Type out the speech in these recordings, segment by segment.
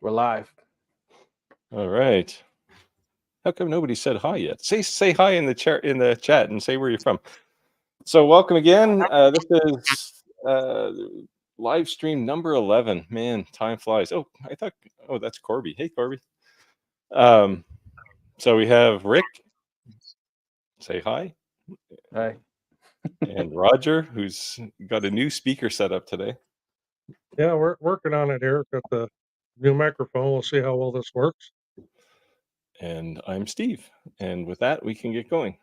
We're live. All right. How come nobody said hi yet? Say hi in the chat and say where you're from. So welcome again. This is live stream number 11. Man, time flies. Oh, that's Corby. Hey, Corby. So we have Rick. Say hi. Hi. And Roger, who's got a new speaker set up today. Yeah, we're working on it here. Got the new microphone. We'll see how well this works. And I'm Steve. And with that, we can get going.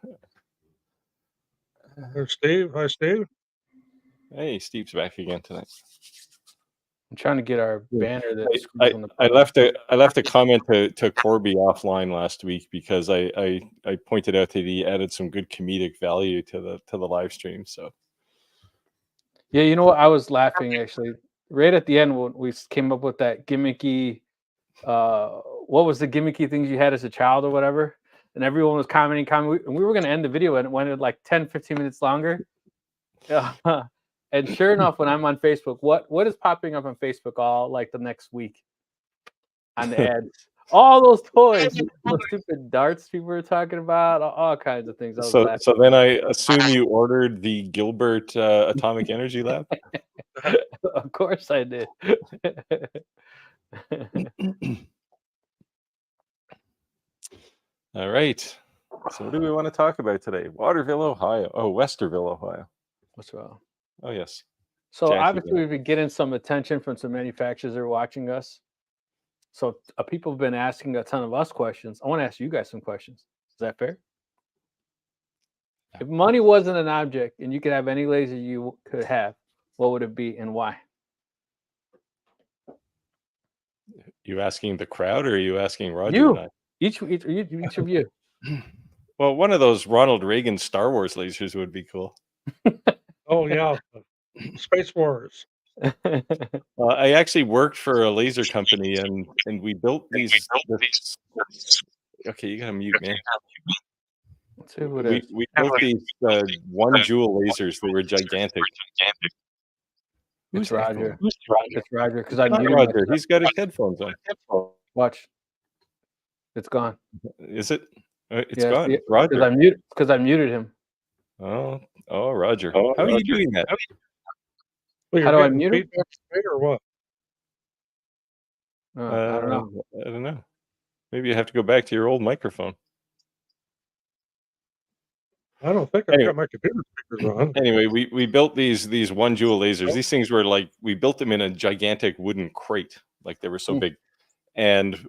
There's Steve. Hi, Steve. Hey, Steve's back again tonight. I'm trying to get our banner that I left a comment to Corby offline last week because I pointed out that he added some good comedic value to the live stream. So yeah, you know what? I was laughing actually right at the end when we came up with that gimmicky. What was the gimmicky things you had as a child or whatever? And everyone was commenting, and we were going to end the video and it went like 10, 15 minutes longer. And sure enough, when I'm on Facebook, what is popping up on Facebook all like the next week on the ads? All those toys, those stupid darts people were talking about, all kinds of things. So then I assume you ordered the Gilbert Atomic Energy Lab? Of course I did. All right. So what do we want to talk about today? Waterville, Ohio. Oh, Westerville, Ohio. What's wrong? Oh, yes. So obviously we've been getting some attention from some manufacturers that are watching us. So people have been asking a ton of us questions. I want to ask you guys some questions. Is that fair? If money wasn't an object and you could have any laser you could have, what would it be and why? You asking the crowd or are you asking Roger? You. And I? Each of you. Well, one of those Ronald Reagan Star Wars lasers would be cool. Oh, yeah. Space Wars. I actually worked for a laser company and we built these. Okay, you gotta mute, man. Let's see who it is. We built these 1 joule lasers. They were gigantic. Who's Roger? It's Roger because I'm not Roger. He's got his headphones on. Watch. It's gone. Is it? It's gone. Yeah, Roger. Because I muted him. Oh, Roger. How are you doing that? Well, how do I mute him? Or what? I don't know. I don't know. Maybe you have to go back to your old microphone. I don't think I've got my computer speakers on. Anyway, we built these 1 joule lasers. These things were like, we built them in a gigantic wooden crate. Like they were so big. And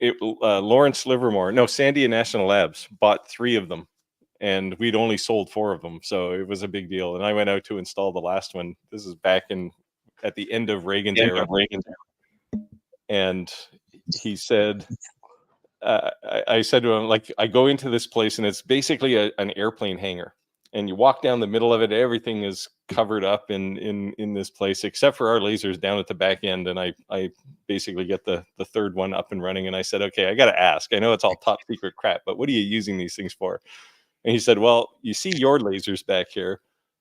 Lawrence Livermore, Sandia National Labs bought 3 of them. And we'd only sold 4 of them. So it was a big deal. And I went out to install the last one. This is back at the end of Reagan's era. And he said, I said to him, like, I go into this place and it's basically an airplane hangar. And you walk down the middle of it, everything is covered up in this place, except for our lasers down at the back end. And I basically get the 3rd one up and running. And I said, okay, I got to ask. I know it's all top secret crap, but what are you using these things for? And he said, well, you see your lasers back here.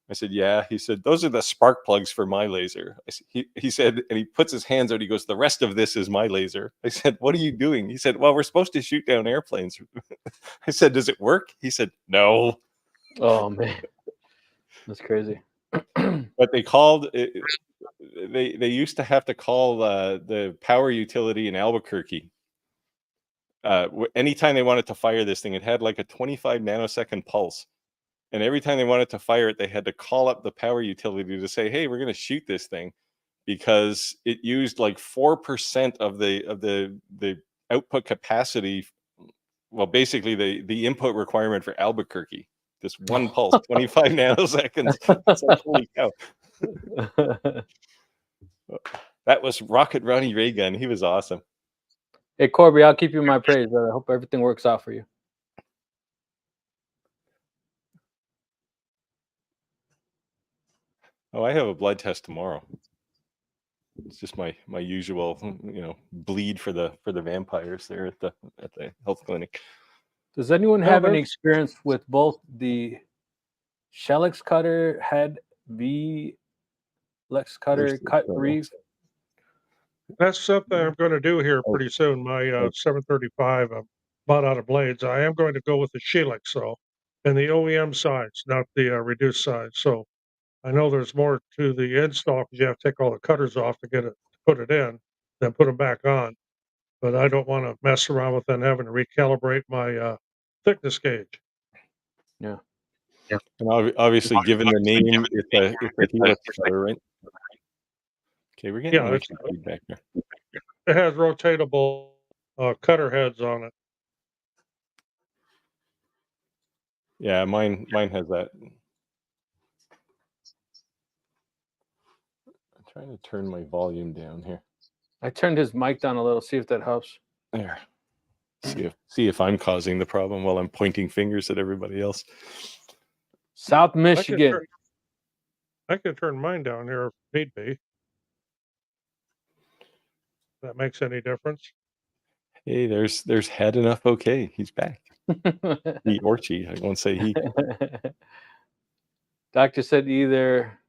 I said, yeah. He said, those are the spark plugs for my laser. He said, and he puts his hands out. He goes, the rest of this is my laser. I said, what are you doing? He said, well, we're supposed to shoot down airplanes. I said, does it work? He said, no. Oh, man. That's crazy. But they called it, they used to have to call the power utility in Albuquerque. Anytime they wanted to fire this thing, it had like a 25 nanosecond pulse. And every time they wanted to fire it, they had to call up the power utility to say, hey, we're going to shoot this thing, because it used like 4% of the output capacity. Well, basically the input requirement for Albuquerque. This one pulse, 25 nanoseconds. It's like, holy cow. That was Rocket Ronnie Reagan. He was awesome. Hey, Corby, I'll keep you in my praise, brother. I hope everything works out for you. Oh, I have a blood test tomorrow. It's just my usual, bleed for the vampires there at the health clinic. Does anyone have any experience with both the Shellex cutter head, V Lex cutter cut reef? That's something I'm going to do here Oh, pretty soon. My oh. 735, I'm about out of blades. I am going to go with the Helix, so, and the OEM size, not the reduced size. So I know there's more to the install because you have to take all the cutters off to get it, to put it in, then put them back on. But I don't want to mess around with then having to recalibrate my thickness gauge. Yeah. And obviously, given the name, it's a Helix cutter, right? Okay, we're getting Yeah, noisy feedback here. it has rotatable cutter heads on it. Yeah, mine has that. I'm trying to turn my volume down here. I turned his mic down a little. See if that helps. There. See if I'm causing the problem while I'm pointing fingers at everybody else. South Michigan. I can turn mine down here if need be. If that makes any difference. Hey, there's Head Enough. Okay, he's back. He or she. I won't say he. Doctor said either.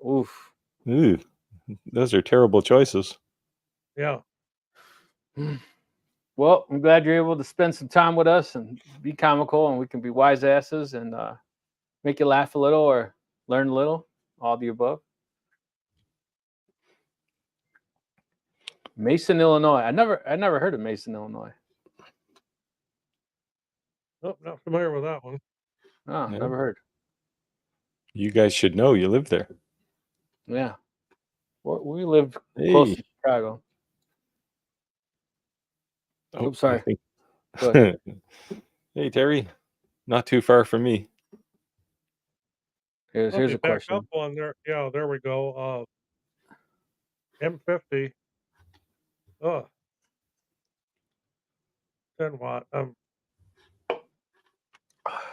Oof. Ooh, those are terrible choices. Yeah. Well, I'm glad you're able to spend some time with us and be comical, and we can be wise asses and make you laugh a little or learn a little, all the above. Mason, Illinois. I never heard of Mason, Illinois. Nope, not familiar with that one. Oh, No. never heard. You guys should know. You live there. Yeah. We live Hey. close to Chicago. Oh, Oops, sorry. I Go think... Hey, Terry. Not too far from me. Here's a Back question. up on there. Yeah, there we go. M50. Oh, 10 watt.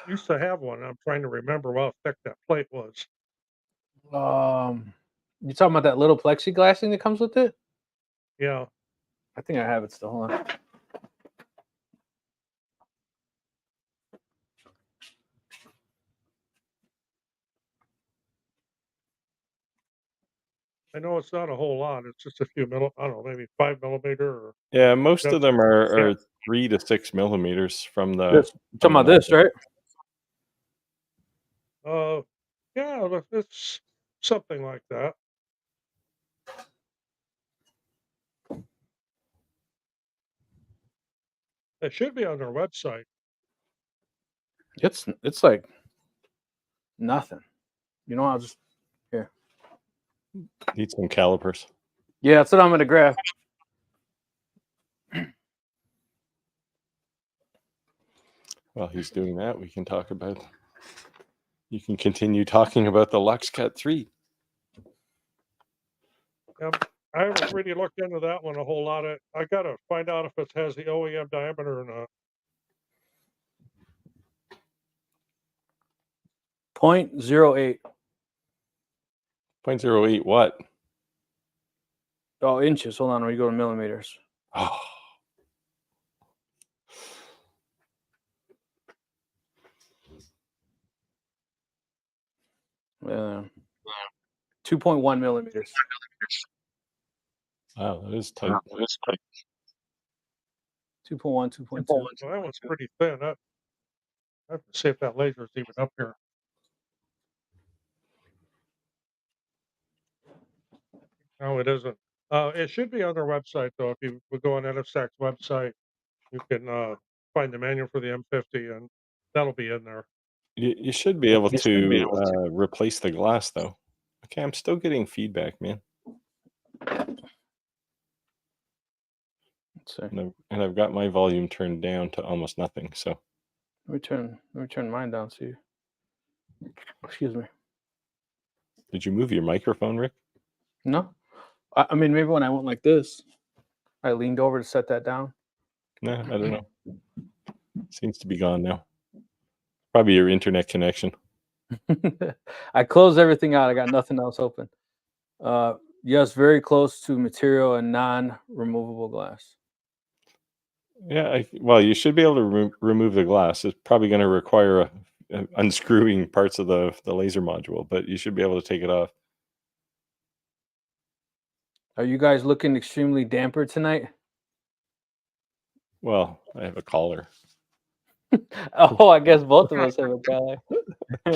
Used to have one. I'm trying to remember how thick that plate was. You talking about that little plexiglass thing that comes with it? Yeah. I think I have it still. Hold on. I know it's not a whole lot. It's just a few I don't know, maybe 5 millimeter or. Yeah, most Yep. of them are 3 to 6 millimeters from the. This. You're talking about this, right? Yeah, it's something like that. It should be on their website. It's like nothing. You know, I'll just here. Need some calipers. Yeah, that's what I'm gonna grab. While he's doing that, we can talk about. You can continue talking about the LuxCut 3. I haven't really looked into that one a whole lot. I gotta find out if it has the OEM diameter or not. 0.08. 0.08 what? Oh, inches. Hold on, we go to millimeters. Oh. Yeah. 2.1 millimeters. Wow, that is tight. 2.1, 2.2. Well, that one's pretty thin. I have to see if that laser is even up here. No, it isn't. It should be on their website though. If you would go on NFSAC's website, you can find the manual for the M50, and that'll be in there. You should be able to replace the glass though. Okay, I'm still getting feedback, man. Let's see. And I've got my volume turned down to almost nothing. So Let me turn mine down. See. Excuse me. did you move your microphone, Rick? No. I mean, maybe when I went like this, I leaned over to set that down. No, I don't know. Seems to be gone now. Probably your internet connection. I closed everything out. I got nothing else open. Yes, very close to material and non-removable glass. Yeah, well, you should be able to remove the glass. It's probably going to require unscrewing parts of the laser module, but you should be able to take it off. Are you guys looking extremely damper tonight? Well, I have a collar. Oh, I guess both of us have a collar. I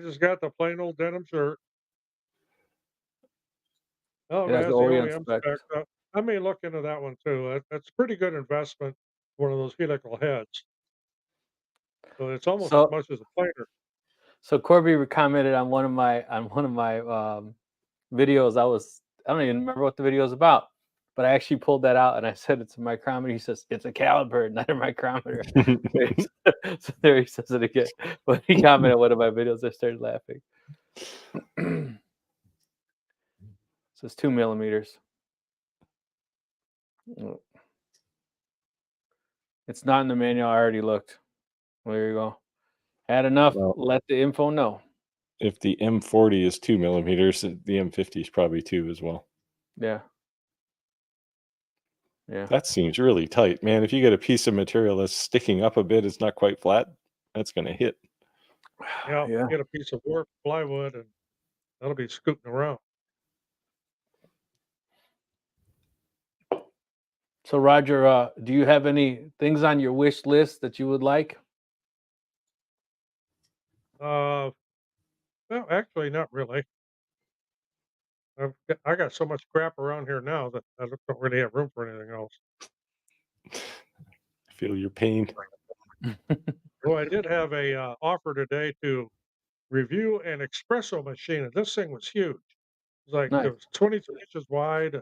just got the plain old denim shirt. Oh, It it has the has the OEM OEM specs. spec. I may look into that one too. That's a pretty good investment. One of those helical heads. So it's almost as So, much as a planer. so Corby commented on one of my videos. I don't even remember what the video is about, but I actually pulled that out and I said it's a micrometer. He says it's a caliper, not a micrometer. So there he says it again. But he commented on one of my videos. I started laughing. So it's 2 millimeters. It's not in the manual. I already looked. There you go. Had enough. Well, let the info know. If the M40 is 2 millimeters, the M50 is probably 2 as well. Yeah. Yeah. That seems really tight, man. If you get a piece of material that's sticking up a bit, it's not quite flat, that's going to hit. Yeah, Yeah. get a piece of wood, plywood, and that'll be scooting around. So Roger, do you have any things on your wish list that you would like? Well, actually, not really. I got so much crap around here now that I don't really have room for anything else. I feel your pain. Well, I did have a offer today to review an espresso machine, and this thing was huge. It was like Nice. it was 22 inches wide,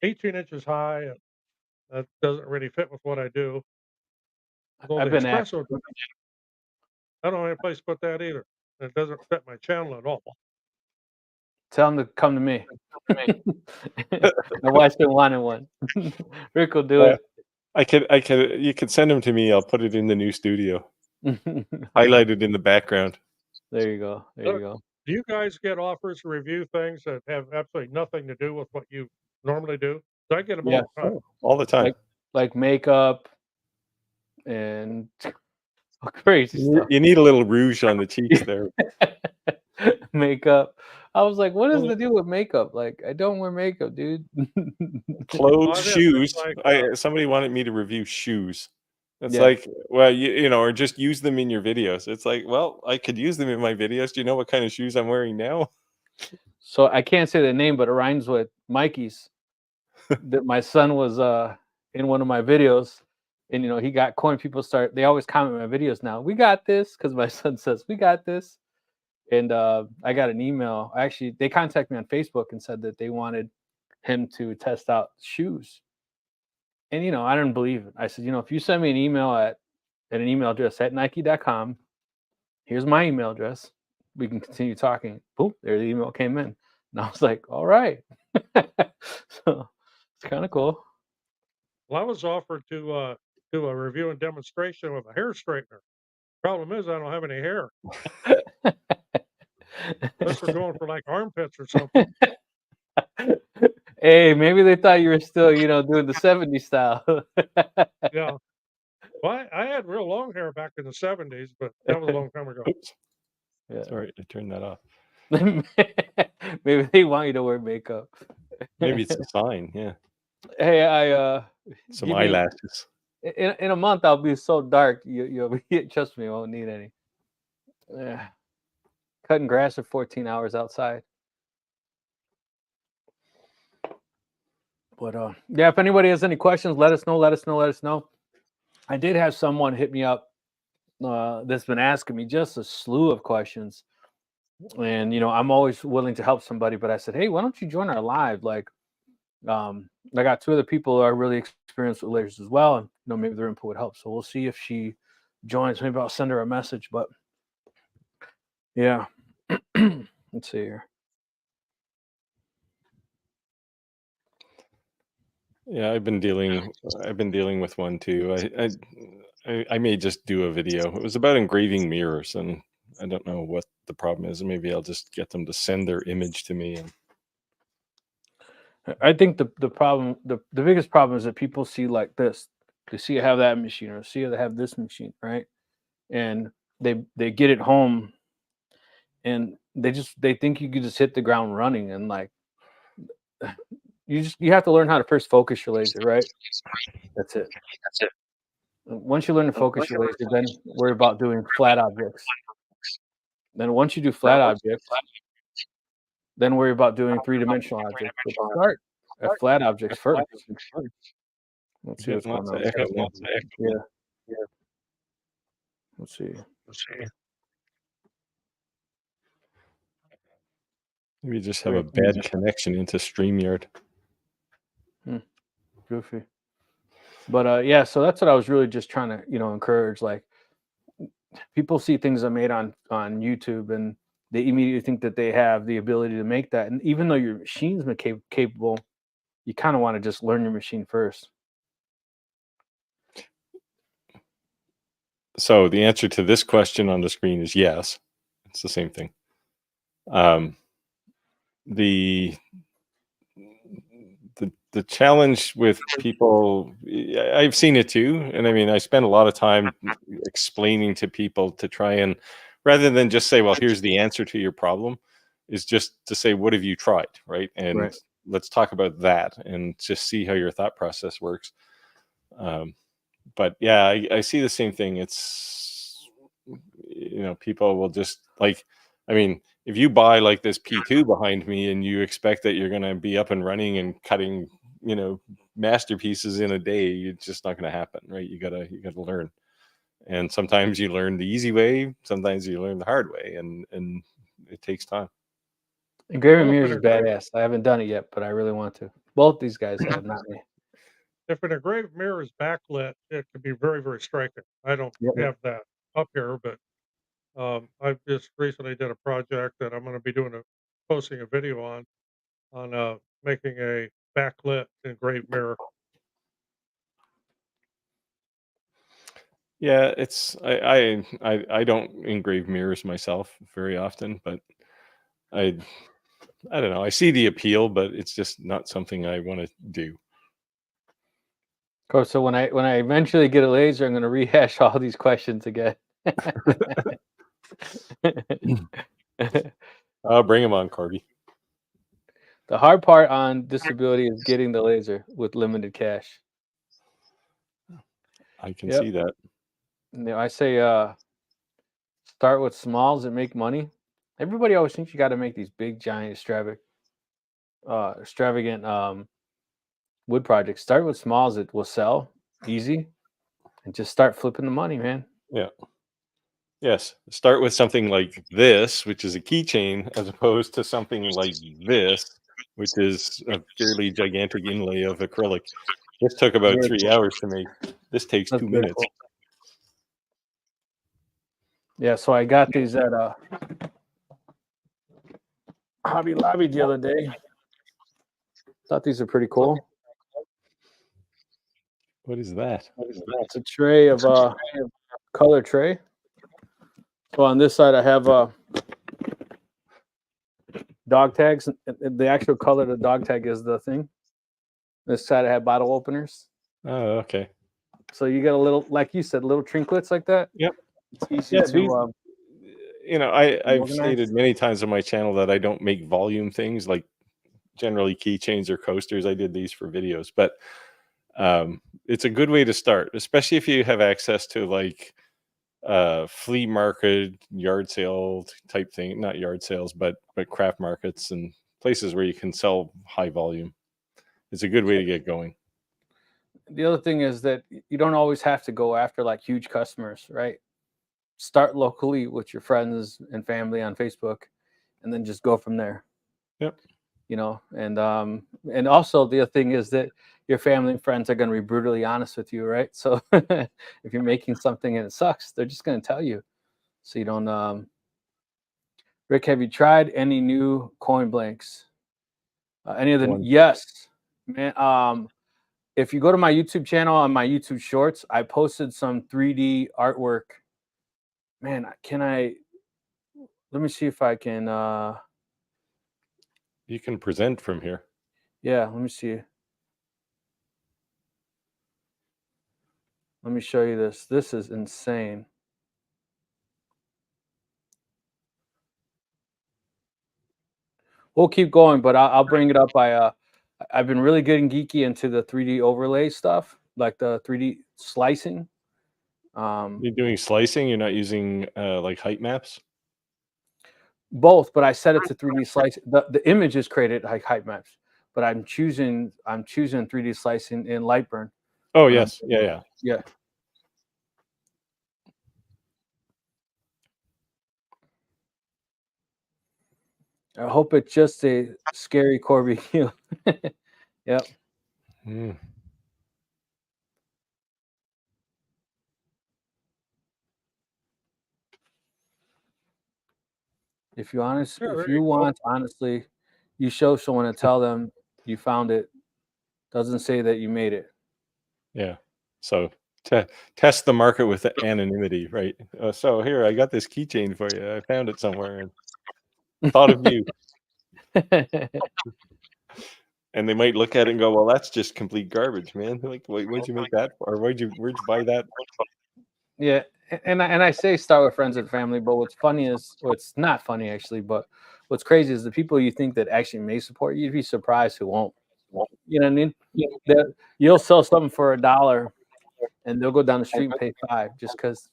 18 inches high, and that doesn't really fit with what I do. Although I've the been asked. espresso, I don't have any place to put that either. It doesn't fit my channel at all. Tell them to come to me. My wife's been wanting one. Rick will do it. You could send them to me. I'll put it in the new studio, highlighted in the background. There you go. There you go. Do you guys get offers to review things that have absolutely nothing to do with what you normally do? I get them Yeah. all the time. All the time. Like makeup and crazy stuff. You need a little rouge on the cheeks there. Makeup. I was like, what is Well, the deal with makeup? Like, I don't wear makeup, dude. Clothes, I've had shoes. things like, Somebody wanted me to review shoes. It's Yeah. like, well, you know, or just use them in your videos. It's like, well, I could use them in my videos. Do you know what kind of shoes I'm wearing now? So I can't say the name, but it rhymes with Mikey's. That my son was in one of my videos, and he got coin. They always comment my videos now. We got this, because my son says we got this. And I got an email. Actually, they contacted me on Facebook and said that they wanted him to test out shoes. And I didn't believe it. I said, if you send me an email at an email address at Nike.com, here's my email address. We can continue talking. Boom, there the email came in. And I was like, all right. So it's kind of cool. well, I was offered to do a review and demonstration with a hair straightener. Problem is, I don't have any hair. Unless we're going for like armpits or something. Hey, maybe they thought you were still, doing the 70s style. Yeah. Well, I had real long hair back in the 70s, but that was a long time ago. Oops. Yeah. Sorry, I turned that off. Maybe they want you to wear makeup. Maybe it's a sign. Yeah. Hey, I Some give me- eyelashes. in a month I'll be so dark. You'll trust me, I won't need any. Cutting grass for 14 hours outside. But yeah, if anybody has any questions, let us know. I did have someone hit me up that's been asking me just a slew of questions. And I'm always willing to help somebody, but I said, hey, why don't you join our live? Like, I got two other people who are really experienced with lasers as well, and maybe their input would help. So we'll see if she joins. Maybe I'll send her a message. But yeah, let's see here. Yeah, I've been dealing with one too. I may just do a video. It was about engraving mirrors, and I don't know what the problem is. Maybe I'll just get them to send their image to me. And I think the problem, the biggest problem is that people see like this. They see I have that machine, or see they have this machine, right? And they get it home, and they think you can just hit the ground running, and like you have to learn how to first focus your laser, right? That's it. Once you learn to focus your laser, then worry about doing flat objects. Then once you do flat objects, then worry about doing three-dimensional objects. But start at flat objects first. Let's see what's going on. Yeah. Let's see. We just have a bad connection into StreamYard. Goofy. But yeah, so that's what I was really just trying to, encourage. Like, people see things I made on YouTube, and they immediately think that they have the ability to make that. And even though your machine's capable, you kind of want to just learn your machine first. So the answer to this question on the screen is yes. It's the same thing. The challenge with people, I've seen it too, and I mean, I spend a lot of time explaining to people to try and, rather than just say, well, here's the answer to your problem, is just to say, what have you tried, right? And let's talk about that and just see how your thought process works. But yeah, I see the same thing. It's, people will just like, I mean, if you buy like this P2 behind me and you expect that you're going to be up and running and cutting, masterpieces in a day, it's just not going to happen, right? You gotta learn. And sometimes you learn the easy way, sometimes you learn the hard way, and it takes time. Engraving mirrors is badass. I haven't done it yet, but I really want to. Both these guys have, not me. If an engraved mirror is backlit, it can be very, very striking. I don't have that up here, but I just recently did a project that I'm going to be posting a video on making a backlit engraved mirror. Yeah, it's I don't engrave mirrors myself very often, but I don't know. I see the appeal, but it's just not something I want to do. Cool. So when I eventually get a laser, I'm going to rehash all these questions again. I'll bring them on, Corby. The hard part on disability is getting the laser with limited cash. I can see that. I say start with smalls and make money. Everybody always thinks you got to make these big, giant, extravagant wood projects. Start with smalls that will sell easy, and just start flipping the money, man. Yeah. Yes. Start with something like this, which is a keychain, as opposed to something like this, which is a fairly gigantic inlay of acrylic. This took about 3 hours to make. This takes 2 minutes. Cool. Yeah, so I got these at Hobby Lobby the other day. Thought these are pretty cool. What is that? It's a tray of color tray. So on this side I have dog tags. The actual color of the dog tag is the thing. This side I have bottle openers. Oh, okay. So you get a little, like you said, little trinklets like that. Yep. It's easy to. I've stated many times on my channel that I don't make volume things, like generally keychains or coasters. I did these for videos, but it's a good way to start, especially if you have access to like flea market, yard sale type thing, not yard sales, but craft markets and places where you can sell high volume. It's a good way to get going. The other thing is that you don't always have to go after like huge customers, right? Start locally with your friends and family on Facebook, and then just go from there. Yep. And also the other thing is that your family and friends are going to be brutally honest with you, right? So if you're making something and it sucks, they're just going to tell you. So you don't. Rick, have you tried any new coin blanks? Any of the? Yes, man. If you go to my YouTube channel on my YouTube Shorts, I posted some 3D artwork. Man, let me see if I can. You can present from here. Yeah, let me see. Let me show you this. This is insane. We'll keep going, but I'll bring it up by I've been really good and geeky into the 3D overlay stuff, like the 3D slicing. You're doing slicing. You're not using like height maps. Both, but I set it to 3D slice. The image is created like height maps, but I'm choosing 3D slicing in Lightburn. Oh yes, yeah. I hope it's just a scary Corby. Yep. Mm. If you honest, Yeah, if there you you go. want, honestly, you show someone and tell them you found it. Doesn't say that you made it. Yeah. So test the market with the anonymity, right? So here, I got this keychain for you. I found it somewhere and thought of you. And they might look at it and go, "Well, that's just complete garbage, man. Like, what'd you make that for? Or where'd you buy that?" Yeah, and I say start with friends and family, but what's funny is, well, it's not funny actually, but what's crazy is the people you think that actually may support you, you'd be surprised who won't. You know what I mean? That you'll sell something for $1 and they'll go down the street and pay $5 just because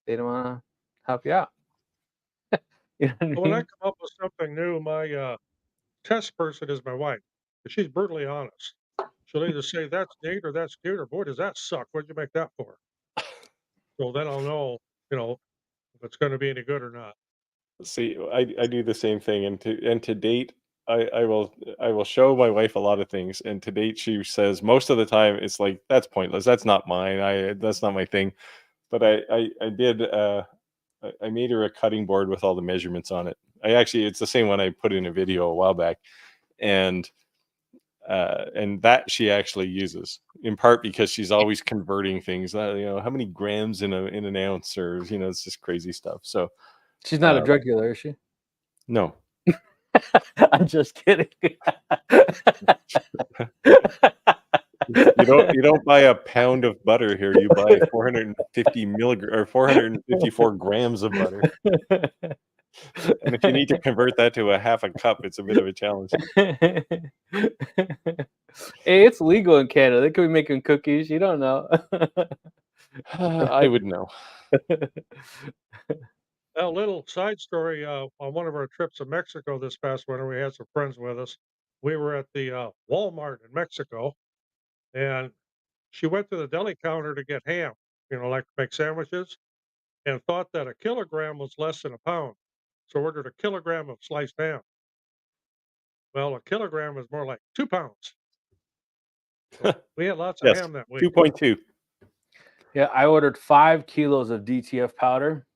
they don't want to help you out. You know what I But when I mean? come up with something new, my test person is my wife. 'Cause she's brutally honest. She'll either say that's neat or that's cute or boy does that suck. What'd you make that for? So then I'll know, you know, if it's going to be any good or not. See, I do the same thing, and to date, I will show my wife a lot of things, and to date, she says most of the time it's like that's pointless. That's not mine. That's not my thing. But I did. I made her a cutting board with all the measurements on it. It's the same one I put in a video a while back, and that she actually uses in part because she's always converting things. How many grams in an ounce, or it's just crazy stuff. So She's not a uh, drug dealer, is she? no. I'm just kidding. You don't buy a pound of butter here. You buy 450 milligram or 454 grams of butter. And if you need to convert that to a half a cup, it's a bit of a challenge. Hey, it's legal in Canada. They could be making cookies. You don't know. I would know. A little side story, on one of our trips to Mexico this past winter, we had some friends with us. We were at the, Walmart in Mexico, and she went to the deli counter to get ham, like to make sandwiches, and thought that a kilogram was less than a pound. So ordered a kilogram of sliced ham. Well, a kilogram is more like 2 pounds. So we had lots of Yes, ham that week. 2.2. Yeah, I ordered 5 kilos of DTF powder.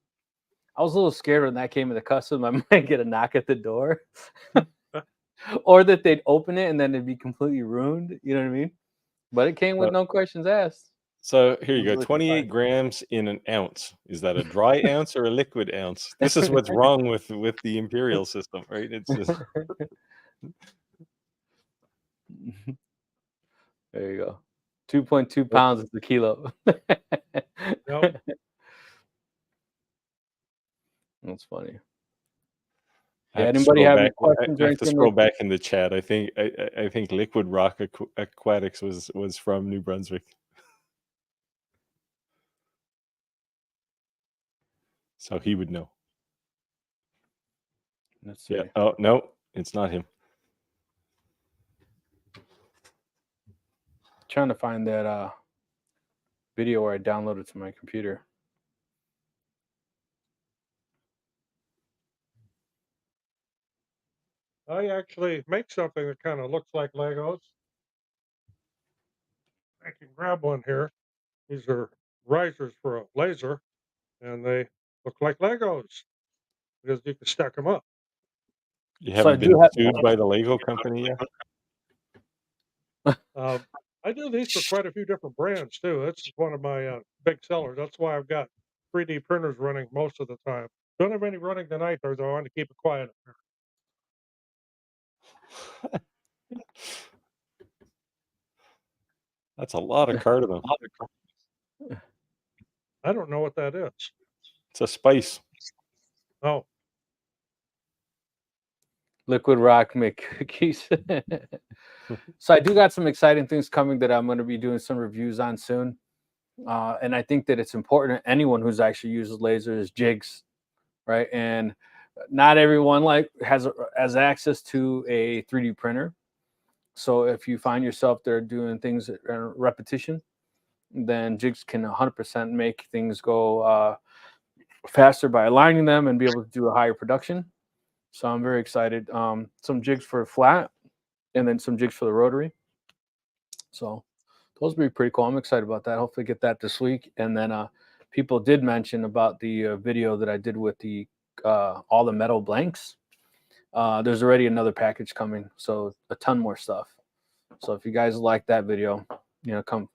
I was a little scared when that came in the custom. I might get a knock at the door, or that they'd open it and then it'd be completely ruined. You know what I mean? But it came with no questions asked. So here you I'm go, really 28 surprised. grams in an ounce. Is that a dry ounce or a liquid ounce? This is what's wrong with the imperial system, right? It's just There you go. 2.2 pounds is the kilo. Yep. That's funny. I Yeah, have to anybody scroll have any back. questions I or have to anything? scroll back in the chat. I think Liquid Rock Aquatics was from New Brunswick. So he would know. Let's see. Yeah. Oh no, it's not him. Trying to find that video where I downloaded to my computer. I actually make something that kind of looks like Legos. I can grab one here. These are risers for a laser, and they look like Legos because you can stack them up. You So I haven't been do have. sued by the Lego company yet? I do these for quite a few different brands too. This is one of my big sellers. That's why I've got 3D printers running most of the time. Don't have any running tonight, though. So I want to keep it quiet. That's a lot of cardamom. I don't know what that is. It's a spice. Oh, Liquid rock make cookies. So I do got some exciting things coming that I'm going to be doing some reviews on soon. And I think that it's important anyone who's actually uses lasers jigs, right? And not everyone like has access to a 3D printer. So if you find yourself there doing things at repetition, then jigs can 100% make things go faster by aligning them and be able to do a higher production. So I'm very excited. Some jigs for flat, and then some jigs for the rotary. So those will be pretty cool. I'm excited about that. Hopefully get that this week. And then people did mention about the video that I did with the all the metal blanks. There's already another package coming, so a ton more stuff. So if you guys like that video, come.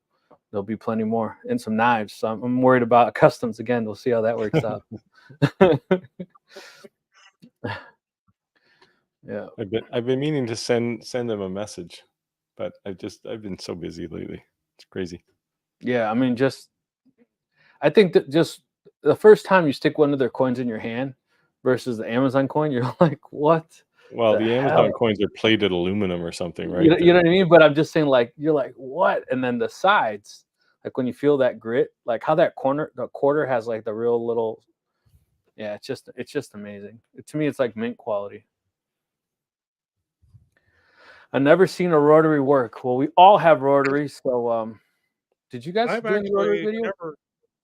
There'll be plenty more and some knives. So I'm worried about customs again. We'll see how that works out. Yeah. I've been meaning to send them a message, but I've been so busy lately. It's crazy. Yeah, I mean, I think that just the first time you stick one of their coins in your hand versus the Amazon coin, you're like, what? Well, the Amazon hell? coins are plated aluminum or something, right? You know what I mean? But I'm just saying, like, you're like, what? And then the sides, like when you feel that grit, like how the quarter has like the real little, yeah, it's just amazing. To me, it's like mint quality. I've never seen a rotary work. Well, we all have rotaries, so did you guys I've do any rotary actually video?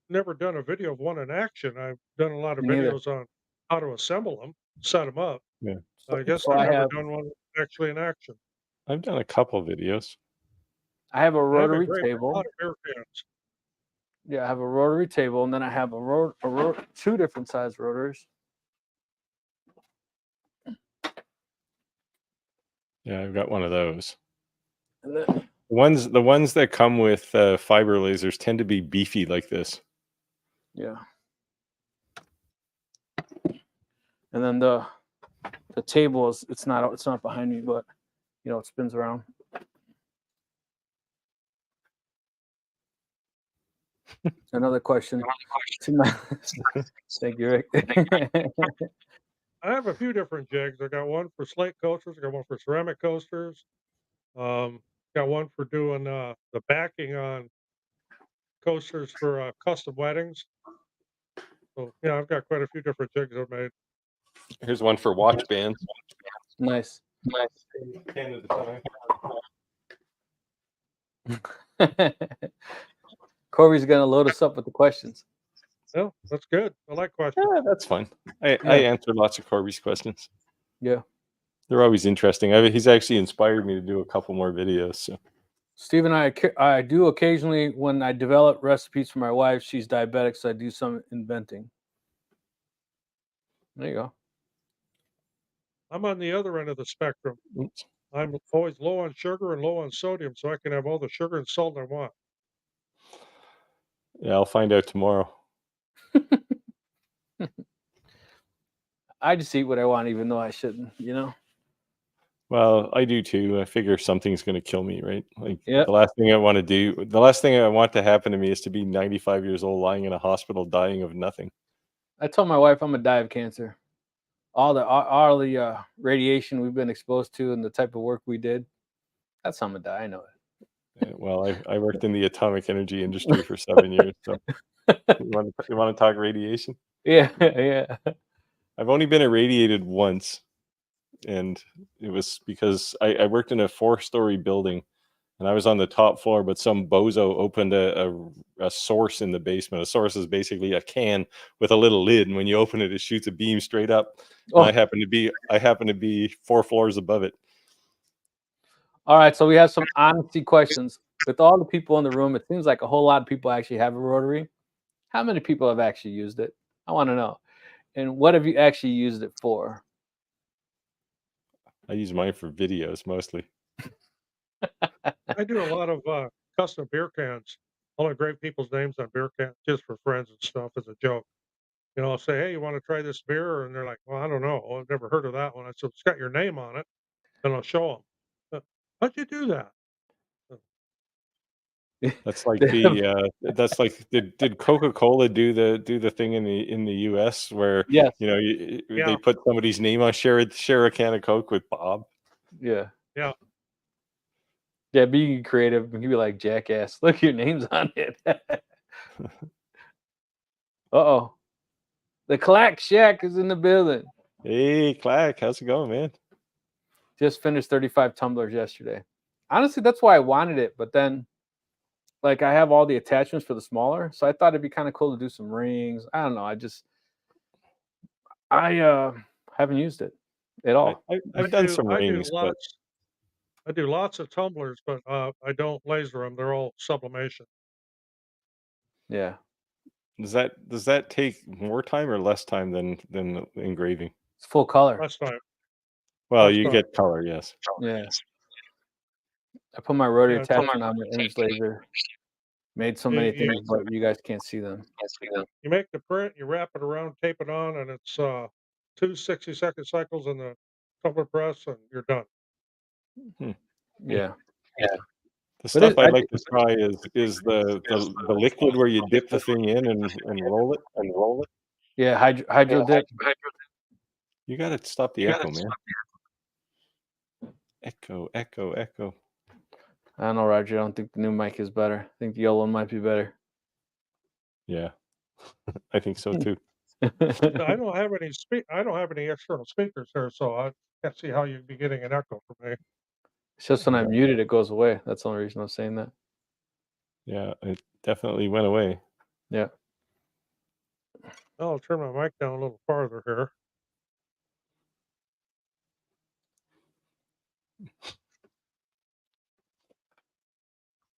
never done a video of one in action. I've done a lot of Me neither. videos on how to assemble them, set them up. Yeah. I guess So I've I never have done one actually in action. I've done a couple videos. I have a I have a rotary great table. lot of beer cans. Yeah, I have a rotary table, and then I have two different size rotors. Yeah, I've got one of those. And then, The ones that come with fiber lasers tend to be beefy like this. yeah. And then the table it's not behind me, but it spins around. Another question. Thank you, Rick. I have a few different jigs. I got one for slate coasters. I got one for ceramic coasters. Um, got one for doing the backing on coasters for custom weddings. So yeah, I've got quite a few different jigs I've made. Here's one for watch bands. Nice. 10 at a time. Corey's gonna load us up with the questions. Yeah, that's good. I like questions. Yeah, that's fun. I Yeah. answer lots of Corby's questions. Yeah. They're always interesting. He's actually inspired me to do a couple more videos. So. Steve and I do occasionally when I develop recipes for my wife. She's diabetic, so I do some inventing. There you go. I'm on the other end of the spectrum. Oops. I'm always low on sugar and low on sodium, so I can have all the sugar and salt I want. Yeah, I'll find out tomorrow. I just eat what I want, even though I shouldn't. Well, I do too. I figure something's going to kill me, right? Like Yep. the last thing I want to happen to me is to be 95 years old, lying in a hospital, dying of nothing. I told my wife I'm gonna die of cancer. All the radiation we've been exposed to and the type of work we did. That's how I'm gonna die. I know it. Well, I worked in the atomic energy industry for 7 years. So you want to talk radiation? Yeah, yeah. I've only been irradiated once, and it was because I worked in a 4-story building, and I was on the top floor, but some bozo opened a source in the basement. A source is basically a can with a little lid, and when you open it, it shoots a beam straight up. And I happen to be 4 floors above it. All right, so we have some honesty questions. With all the people in the room, it seems like a whole lot of people actually have a rotary. How many people have actually used it? I want to know. And what have you actually used it for? I use mine for videos mostly. I do a lot of custom beer cans. I'll engrave people's names on beer cans just for friends and stuff as a joke. I'll say, "Hey, you want to try this beer?" And they're like, "Well, I don't know. I've never heard of that one." I said, "It's got your name on it," and I'll show them. How'd you do that? That's like that's like did Coca-Cola do the thing in the US where Yes. they put somebody's name on share a can of Coke with Bob? Yeah. Yeah. Yeah, being creative, you can be like Jackass. Look, your name's on it. Uh-oh. The Clack Shack is in the building. Hey, Clack, how's it going, man? Just finished 35 tumblers yesterday. Honestly, that's why I wanted it, but then like I have all the attachments for the smaller, so I thought it'd be kind of cool to do some rings. I don't know. I haven't used it at all. I've done some rings, but I do lots of tumblers, but I don't laser them. They're all sublimation. Yeah. does that take more time or less time than engraving? It's full color. Last time. Well, Last you time. get color, yes. Yeah. I put my rotary Yeah, attachment on my image laser. Made so many things, but you guys can't see them. You make the print, you wrap it around, tape it on, and it's 2 60-second cycles in the tumbler press, and you're done. Yeah. The stuff I'd like to try is the liquid where you dip the thing in and roll it. Yeah, hydro dip. You got to stop the echo, man. Echo. I don't know, Roger. I don't think the new mic is better. I think the old one might be better. Yeah, I think so too. I don't have any external speakers here, so I can't see how you'd be getting an echo from me. It's just when I mute it, it goes away. That's the only reason I'm saying that. Yeah, it definitely went away. Yeah. I'll turn my mic down a little farther here.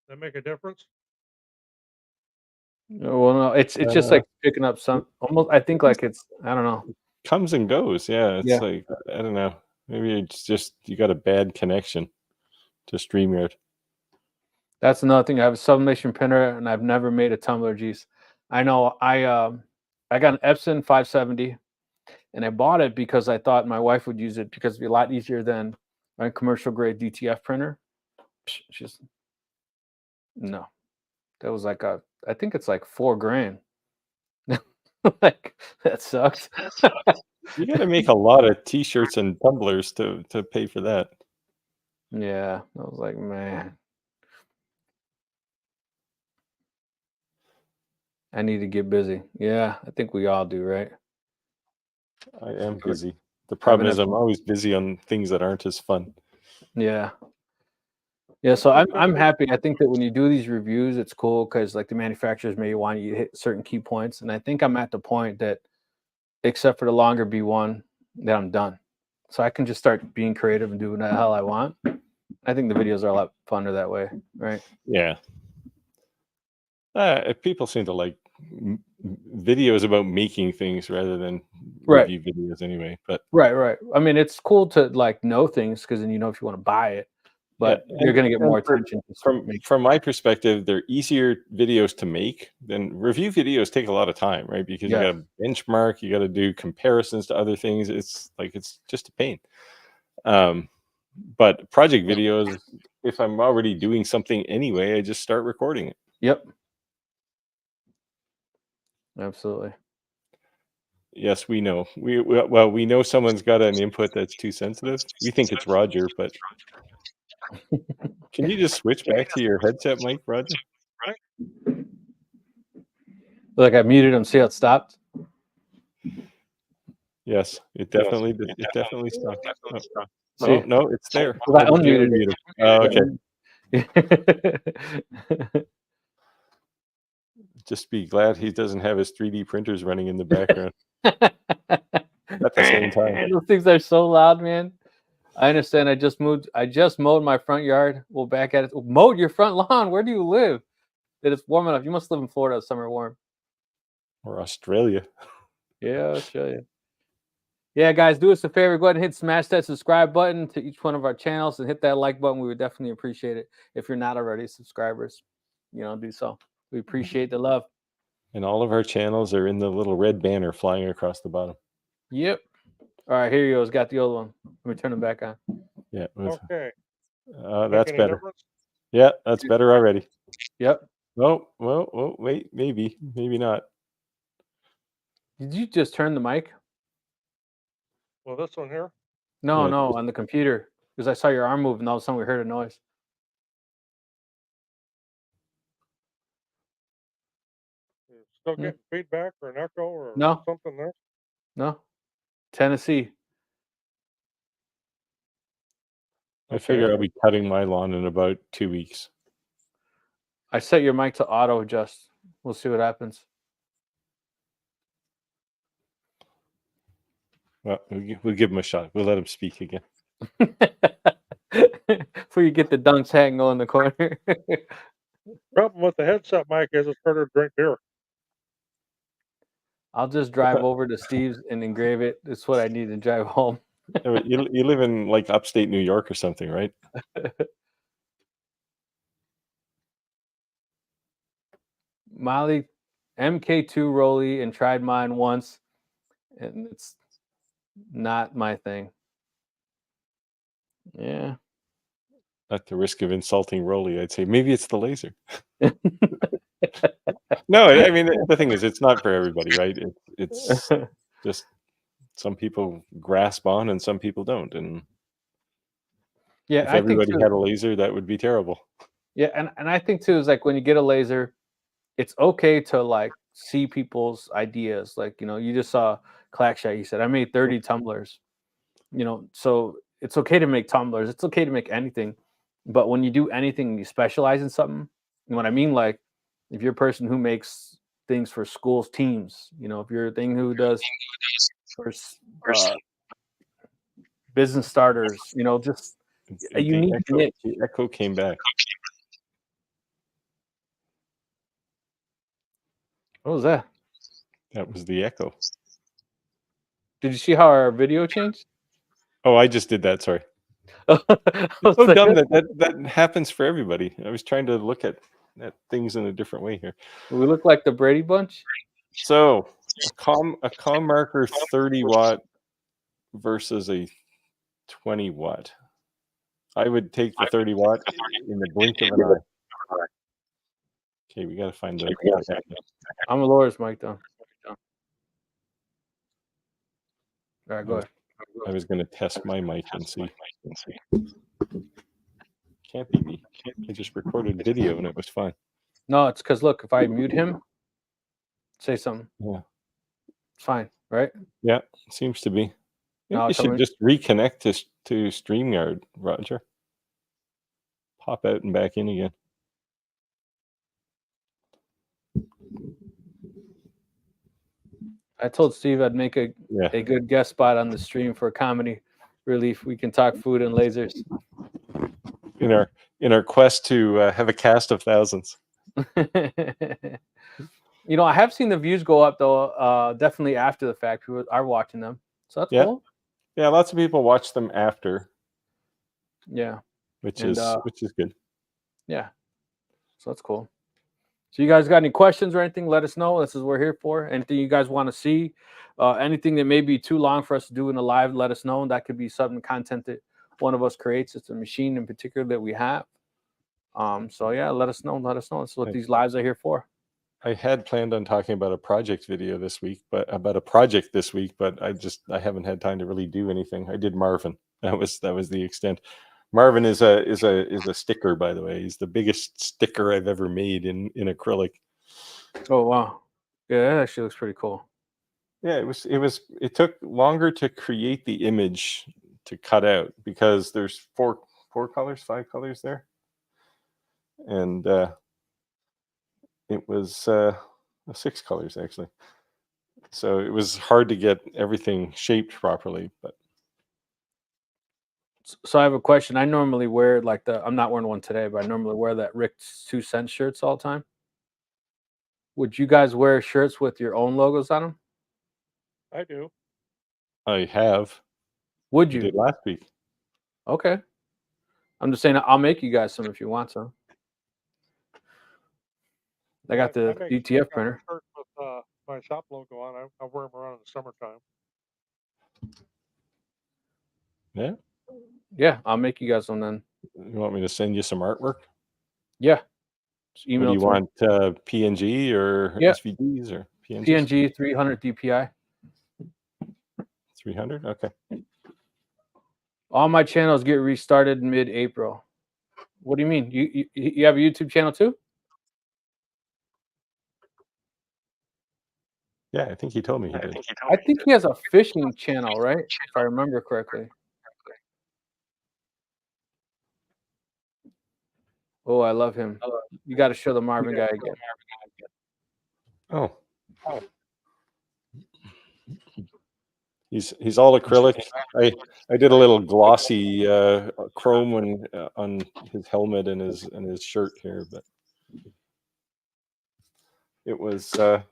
That make a difference? Well, no, it's just like picking up some almost. I think like it's I don't know. Comes and goes. Yeah, it's like I don't know. Maybe it's just you got a bad connection to StreamYard. That's another thing. I have a sublimation printer, and I've never made a tumbler. Geez, I know. I got an Epson 570, and I bought it because I thought my wife would use it because it'd be a lot easier than my commercial grade DTF printer. Just no. That was like I think it's like $4,000. Like that sucks. You got to make a lot of T-shirts and tumblers to pay for that. Yeah, I was like, man, I need to get busy. Yeah, I think we all do, right? I am busy. The problem is I'm always busy on things that aren't as fun. Yeah. Yeah, so I'm happy. I think that when you do these reviews, it's cool because like the manufacturers may want you to hit certain key points, and I think I'm at the point that, except for the longer B1, that I'm done. So I can just start being creative and doing the hell I want. I think the videos are a lot funner that way, right? Yeah. People seem to like videos about making things rather than review videos anyway. But right. I mean, it's cool to like know things because then you know if you want to buy it. But you're going to get more attention. From my perspective, they're easier videos to make than review videos. Take a lot of time, right? Because you got to benchmark, you got to do comparisons to other things. It's just a pain. But project videos, if I'm already doing something anyway, I just start recording it. Yep. Absolutely. Yes, we know. We know someone's got an input that's too sensitive. We think it's Roger, but. Can you just switch back to your headset mic, Roger? Look, I muted him. See how it stopped? Yes, it definitely stopped. Oh, no, it's there. I unmuted it. Oh, okay. Just be glad he doesn't have his 3D printers running in the background at the same time. Those things are so loud, man. I understand. I just mowed my front yard. We'll back at it. Mowed your front lawn. Where do you live? It is warm enough. You must live in Florida. Summer warm. Or Australia. Yeah, Australia. Yeah, guys, do us a favor. Go ahead and smash that subscribe button to each one of our channels and hit that like button. We would definitely appreciate it. If you're not already subscribers, do so. We appreciate the love. And all of our channels are in the little red banner flying across the bottom. Yep. All right, here he goes. Got the old one. Let me turn him back on. Yeah. Okay. That's better. Yeah, that's better already. Yep. Well, wait, maybe not. Did you just turn the mic? Well, this one here. No, Yeah, no, just- on the computer. Because I saw your arm move, and all of a sudden we heard a noise. You still Hmm. getting feedback or an echo or No, something there? no. Tennessee. I figure I'll be cutting my lawn in about 2 weeks. I set your mic to auto adjust. We'll see what happens. Well, we'll give him a shot. We'll let him speak again. Before you get the dunks hanging on the corner. Problem with the headset mic is it's harder to drink beer. I'll just drive over to Steve's and engrave it. It's what I need to drive home. Yeah, but you live in like upstate New York or something, right? Molly, MK2 Rolly and tried mine once, and it's not my thing. Yeah. At the risk of insulting Rolly, I'd say maybe it's the laser. No, I mean the thing is, it's not for everybody, right? It's just some people grasp on and some people don't. And Yeah, if I think everybody too. had a laser, that would be terrible. Yeah, and I think too is like when you get a laser, it's okay to like see people's ideas. Like, you just saw Clackshot, he said, I made 30 tumblers. So it's okay to make tumblers. It's okay to make anything. But when you do anything, you specialize in something. And what I mean, like, if you're a person who makes things for schools teams, if you're a thing who does for business starters, just a unique niche. The echo came back. What was that? That was the echo. Did you see how our video changed? Oh, I just did that. Sorry. I was So like, dumb that happens for everybody. I was trying to look at things in a different way here. we look like the Brady Bunch. So a com marker 30 watt versus a 20 watt. I would take the 30 watt in the blink of an eye. Okay, we got to find the. I'm a Laura's mic though. All right, go ahead. I was going to test my mic and see. Can't be me. I just recorded video and it was fine. No, it's because look, if I mute him, say something. Yeah. It's fine, right? Yeah, seems to be. Maybe No, you should just reconnect to StreamYard, Roger. Pop out and back in again. I told Steve I'd make a good guest spot on the stream for comedy relief. We can talk food and lasers. In our quest to have a cast of thousands. I have seen the views go up though. Definitely after the fact, people are watching them, so that's cool. Yeah, lots of people watch them after. Yeah, which is good. Yeah, so that's cool. So you guys got any questions or anything? Let us know. This is what we're here for. Anything you guys want to see, anything that may be too long for us to do in the live, let us know. That could be something content that one of us creates. It's a machine in particular that we have. So yeah, let us know. Let us know. That's what these lives are here for. I had planned on talking about a project video this week, but I haven't had time to really do anything. I did Marvin. That was the extent. Marvin is a sticker, by the way. He's the biggest sticker I've ever made in acrylic. Oh wow. Yeah, that actually looks pretty cool. Yeah, it took longer to create the image to cut out because there's five colors there. And it was 6 colors actually. So it was hard to get everything shaped properly, but so I have a question. I normally wear I'm not wearing one today, but I normally wear that Rick's 2 cent shirts all the time. Would you guys wear shirts with your own logos on them? I do. I have. Would you? I did last week. Okay. I'm just saying I'll make you guys some if you want some. I got the ETF printer. Shirt with my shop logo on. I wear them around in the summertime. Yeah. Yeah, I'll make you guys some then. You want me to send you some artwork? Yeah. Just What email do you to me. want? PNG or Yeah. SVGs or PNGs? PNG 300 DPI. 300. Okay. All my channels get restarted mid-April. What do you mean? You have a YouTube channel too? Yeah, I think he told me he did. I think he has a fishing channel, right? If I remember correctly. Oh, I love him. You got to show the Marvin guy again. Oh. He's all acrylic. I did a little glossy chrome on his helmet and his shirt here, but it was a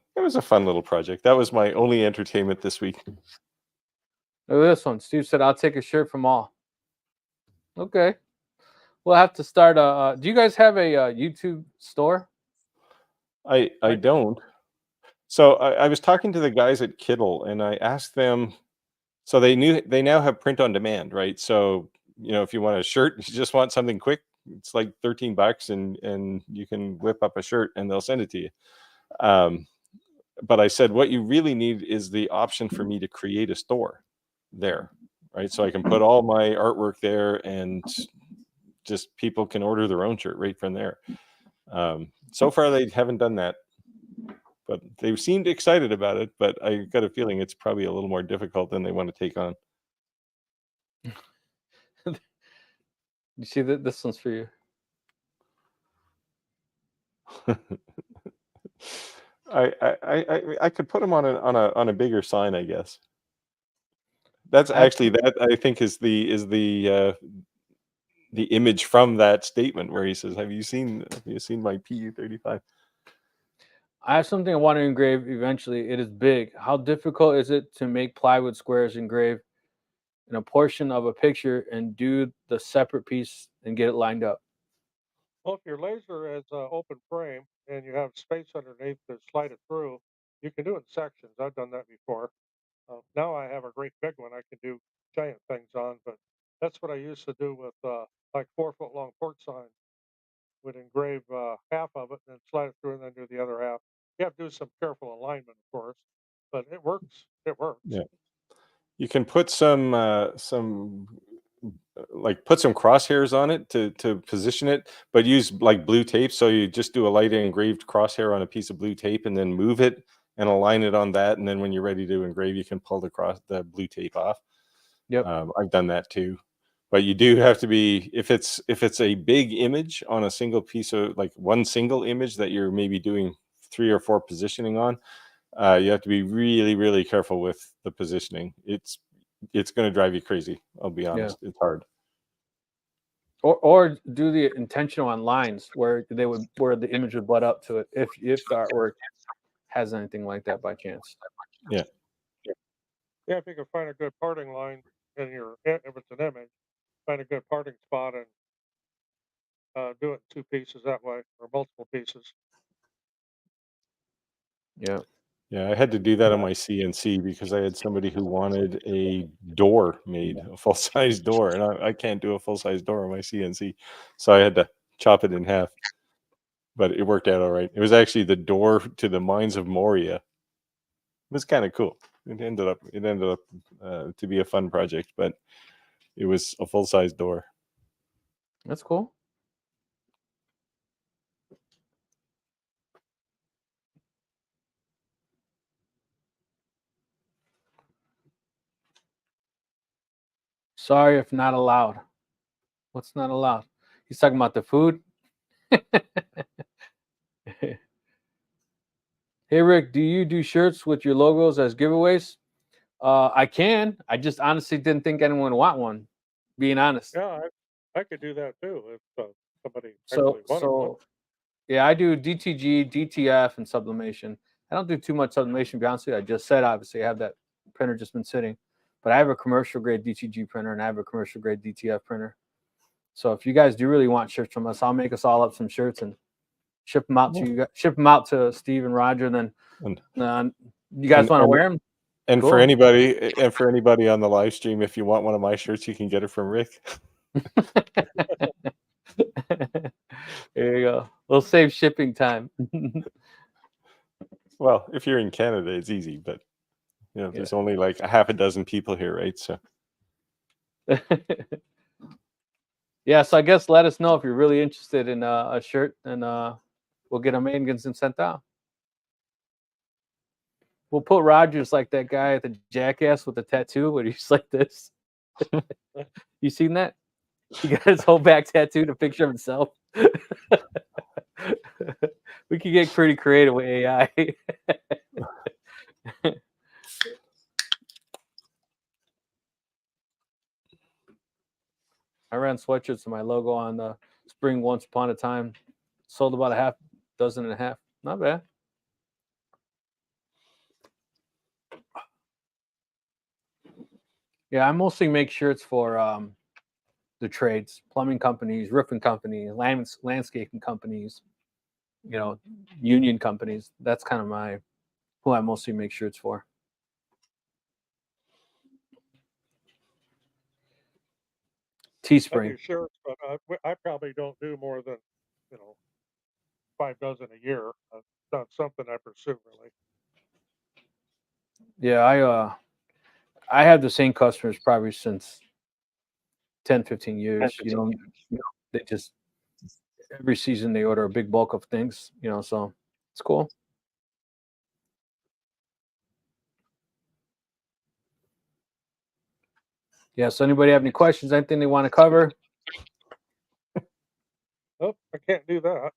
fun little project. That was my only entertainment this week. Look at this one. Steve said, "I'll take a shirt from all." Okay, we'll have to start. Do you guys have a YouTube store? I don't. So I was talking to the guys at Kittle, and I asked them. So they now have print on demand, right? So if you want a shirt, you just want something quick, it's like $13, and you can whip up a shirt, and they'll send it to you. But I said, what you really need is the option for me to create a store there, right? So I can put all my artwork there, and just people can order their own shirt right from there. So far, they haven't done that, but they seemed excited about it. But I got a feeling it's probably a little more difficult than they want to take on. You see that this one's for you. I could put them on a bigger sign, I guess. That's actually that I think is the image from that statement where he says, "Have you seen my PU-35?" I have something I want to engrave eventually. It is big. How difficult is it to make plywood squares engrave in a portion of a picture and do the separate piece and get it lined up? Well, if your laser is open frame and you have space underneath to slide it through, you can do it in sections. I've done that before. Now I have a great big one I can do giant things on, but that's what I used to do with like 4-foot long port signs. Would engrave half of it and then slide it through and then do the other half. You have to do some careful alignment, of course, but it works. It works. Yeah, you can put some put some crosshairs on it to position it, but use like blue tape. So you just do a light engraved crosshair on a piece of blue tape and then move it and align it on that. And then when you're ready to engrave, you can pull the blue tape off. Yep. I've done that too. But you do have to be, if it's a big image on a single piece of, like one single image that you're maybe doing 3 or 4 positioning on, you have to be really, really careful with the positioning. It's going to drive you crazy. I'll be honest. Yeah. It's hard. Or do the intentional on lines where the image would butt up to it if the artwork has anything like that by chance. Yeah. Yeah, if you can find a good parting line if it's an image, find a good parting spot and do it in 2 pieces that way or multiple pieces. Yeah. Yeah, I had to do that on my CNC because I had somebody who wanted a door made, a full-size door, and I can't do a full-size door on my CNC, so I had to chop it in half. But it worked out all right. It was actually the door to the Mines of Moria. It was kind of cool. It ended up to be a fun project, but it was a full-size door. That's cool. Sorry if not allowed. What's not allowed? He's talking about the food. Hey Rick, do you do shirts with your logos as giveaways? I can. I just honestly didn't think anyone would want one. Being honest. Yeah, I could do that too if somebody actually wanted one. Yeah, I do DTG, DTF, and sublimation. I don't do too much sublimation, to be honest with you. I just said, obviously, I have that printer just been sitting. But I have a commercial grade DTG printer and I have a commercial grade DTF printer. So if you guys do really want shirts from us, I'll make us all up some shirts and ship them out to you. Ship them out to Steve and Roger. And then you guys want to wear them? And cool. for anybody on the live stream, if you want one of my shirts, you can get it from Rick. There you go. We'll save shipping time. Well, if you're in Canada, it's easy, but there's only like a half a dozen people here, right? So yeah, so I guess let us know if you're really interested in a shirt, and we'll get them made and get them sent out. We'll put Rogers like that guy at the Jackass with the tattoo, where he's like this. You seen that? He got his whole back tattooed, a picture of himself. We could get pretty creative with AI. I ran sweatshirts with my logo on the spring once upon a time. Sold about a half dozen and a half. Not bad. Yeah, I mostly make shirts for the trades, plumbing companies, roofing companies, landscaping companies, union companies. That's kind of who I mostly make shirts for. Teespring. I do shirts, but I probably don't do more than 5 dozen a year. It's not something I pursue really. Yeah, I have the same customers probably since 10, 15 years. They just every season they order a big bulk of things, so it's cool. Yeah, so anybody have any questions, anything they want to cover? Oh, I can't do that.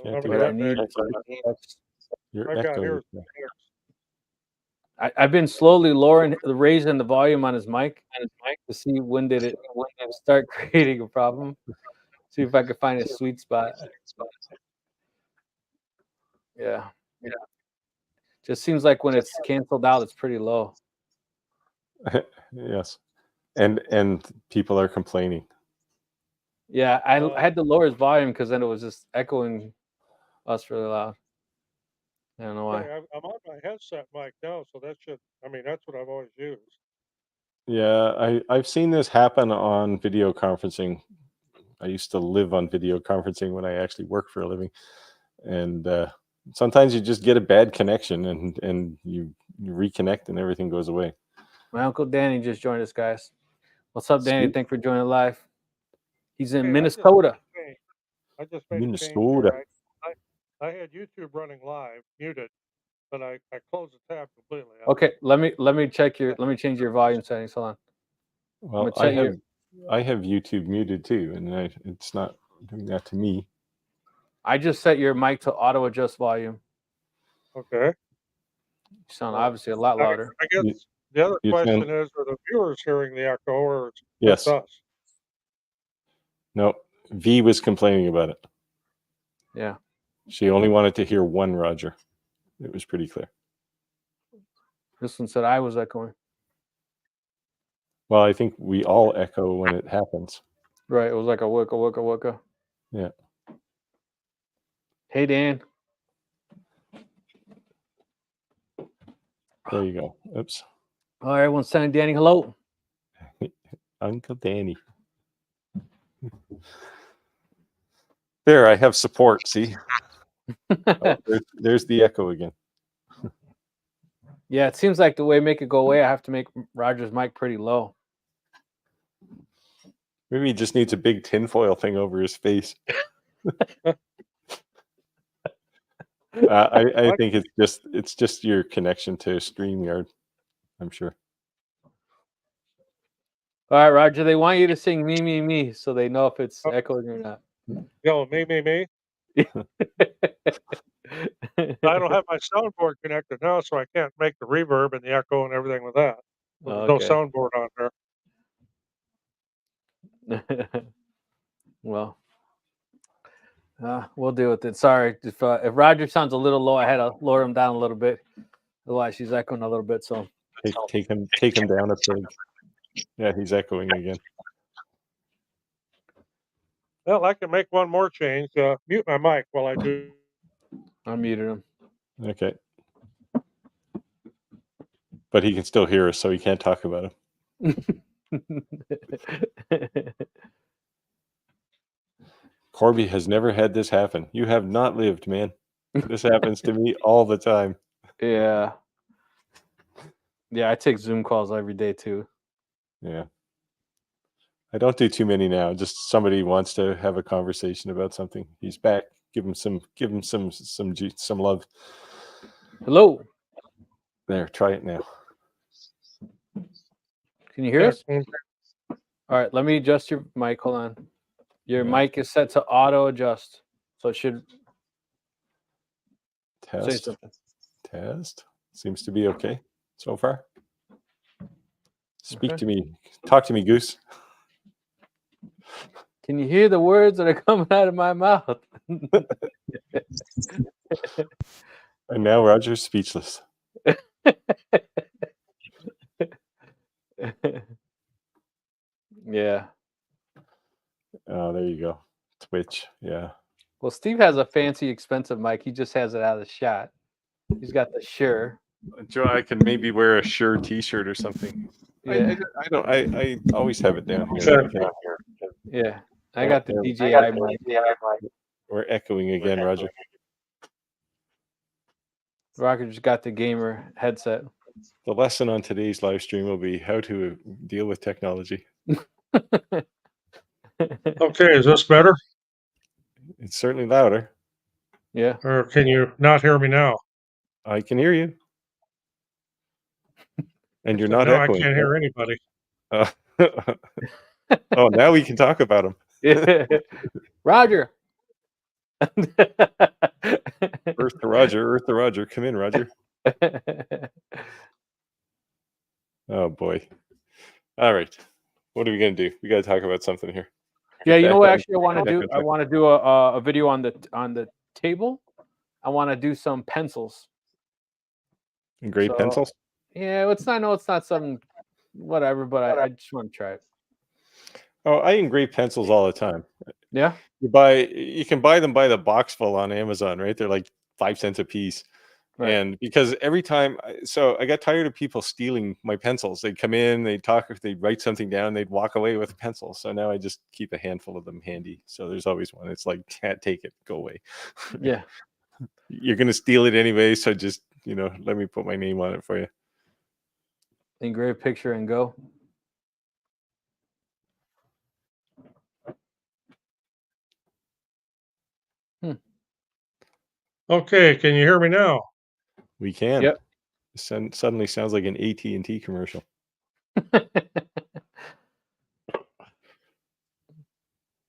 Can't do What I that. need. You're I've got echoing. here. I've been slowly raising the volume on his mic to see when did it start creating a problem. See if I could find a sweet spot. Yeah. Just seems like when it's canceled out, it's pretty low. Yes, and people are complaining. Yeah, I had to lower his volume because then it was just echoing us really loud. I don't know why. Okay, I'm on my headset mic now, so that's what I've always used. Yeah, I've seen this happen on video conferencing. I used to live on video conferencing when I actually worked for a living, and sometimes you just get a bad connection, and you reconnect, and everything goes away. My Uncle Danny just joined us, guys. What's up, Danny? Sweet. Thanks for joining live. He's in Hey, Minnesota. I just made a change Minnesota. here. I had YouTube running live, muted, but I closed the tab completely. Okay, let me change your volume settings. Hold on. Well, I have YouTube muted too, and it's not doing that to me. I just set your mic to auto adjust volume. Okay. You sound obviously a lot louder. I guess the other question is, are the viewers hearing the echo, or yes, just us? No, V was complaining about it. Yeah. She only wanted to hear one Roger. It was pretty clear. This one said I was echoing. Well, I think we all echo when it happens. Right. It was like a wicka, wicka, wicka. Yeah. Hey, Dan. There you go. Oops. All right, everyone's saying Danny hello. Uncle Danny. There, I have support. See? There's the echo again. Yeah, it seems like the way make it go away, I have to make Roger's mic pretty low. Maybe he just needs a big tinfoil thing over his face. I think it's just your connection to StreamYard, I'm sure. All right, Roger, they want you to sing me, me, me, so they know if it's echoing or not. Yo, me. I don't have my soundboard connected now, so I can't make the reverb and the echo and everything with that. There's no soundboard on there. Well, we'll deal with it. Sorry if Roger sounds a little low. I had to lower him down a little bit. Otherwise, she's echoing a little bit. So take him down a peg. Yeah, he's echoing again. Well, I can make one more change. Mute my mic while I do. I muted him. Okay. But he can still hear us, so he can't talk about him. Corby has never had this happen. You have not lived, man. This happens to me all the time. Yeah. Yeah, I take Zoom calls every day too. Yeah. I don't do too many now. Just somebody wants to have a conversation about something. He's back. Give him some love. Hello. There, try it now. Can you hear Yeah, us? well, All right, let me adjust your mic. Hold on. Your Yeah. mic is set to auto adjust. So it should say Test. something. Test. Seems to be okay so far. Speak Okay. to me. Talk to me, Goose. Can you hear the words that are coming out of my mouth? And now Roger's speechless. Yeah. Oh, there you go. Twitch. Yeah. Well, Steve has a fancy, expensive mic. He just has it out of the shot. He's got the Shure. Joe, I can maybe wear a Shure T-shirt or something. Yeah. I always have it down here. Sure. Yeah. I Yeah, got the yeah. DJI mic. We're echoing again, Roger. Rocker just got the gamer headset. The lesson on today's live stream will be how to deal with technology. okay, is this better? It's certainly louder. Yeah. Or can you not hear me now? I can hear you. And you're So not now echoing. I can't hear anybody. Oh, now we can talk about him. Yeah. Roger. Earth to Roger. Come in, Roger. Oh, boy. All right. What are we going to do? We got to talk about something here. Yeah, you know what? Actually, I want to do a video on the table. I want to do some pencils. Engraved pencils? Yeah, it's not something, whatever. But I just want to try it. Oh, I engrave pencils all the time. Yeah. You can buy them by the box full on Amazon, right? They're like 5 cents a piece. Right. And because every time, so I got tired of people stealing my pencils. They'd come in, they'd talk, they'd write something down, they'd walk away with a pencil. So now I just keep a handful of them handy. So there's always one. It's like, can't take it, go away. Yeah. You're going to steal it anyway. So just, let me put my name on it for you. Engrave picture and go. Okay, can you hear me now? We can. Yep. Suddenly sounds like an AT&T commercial.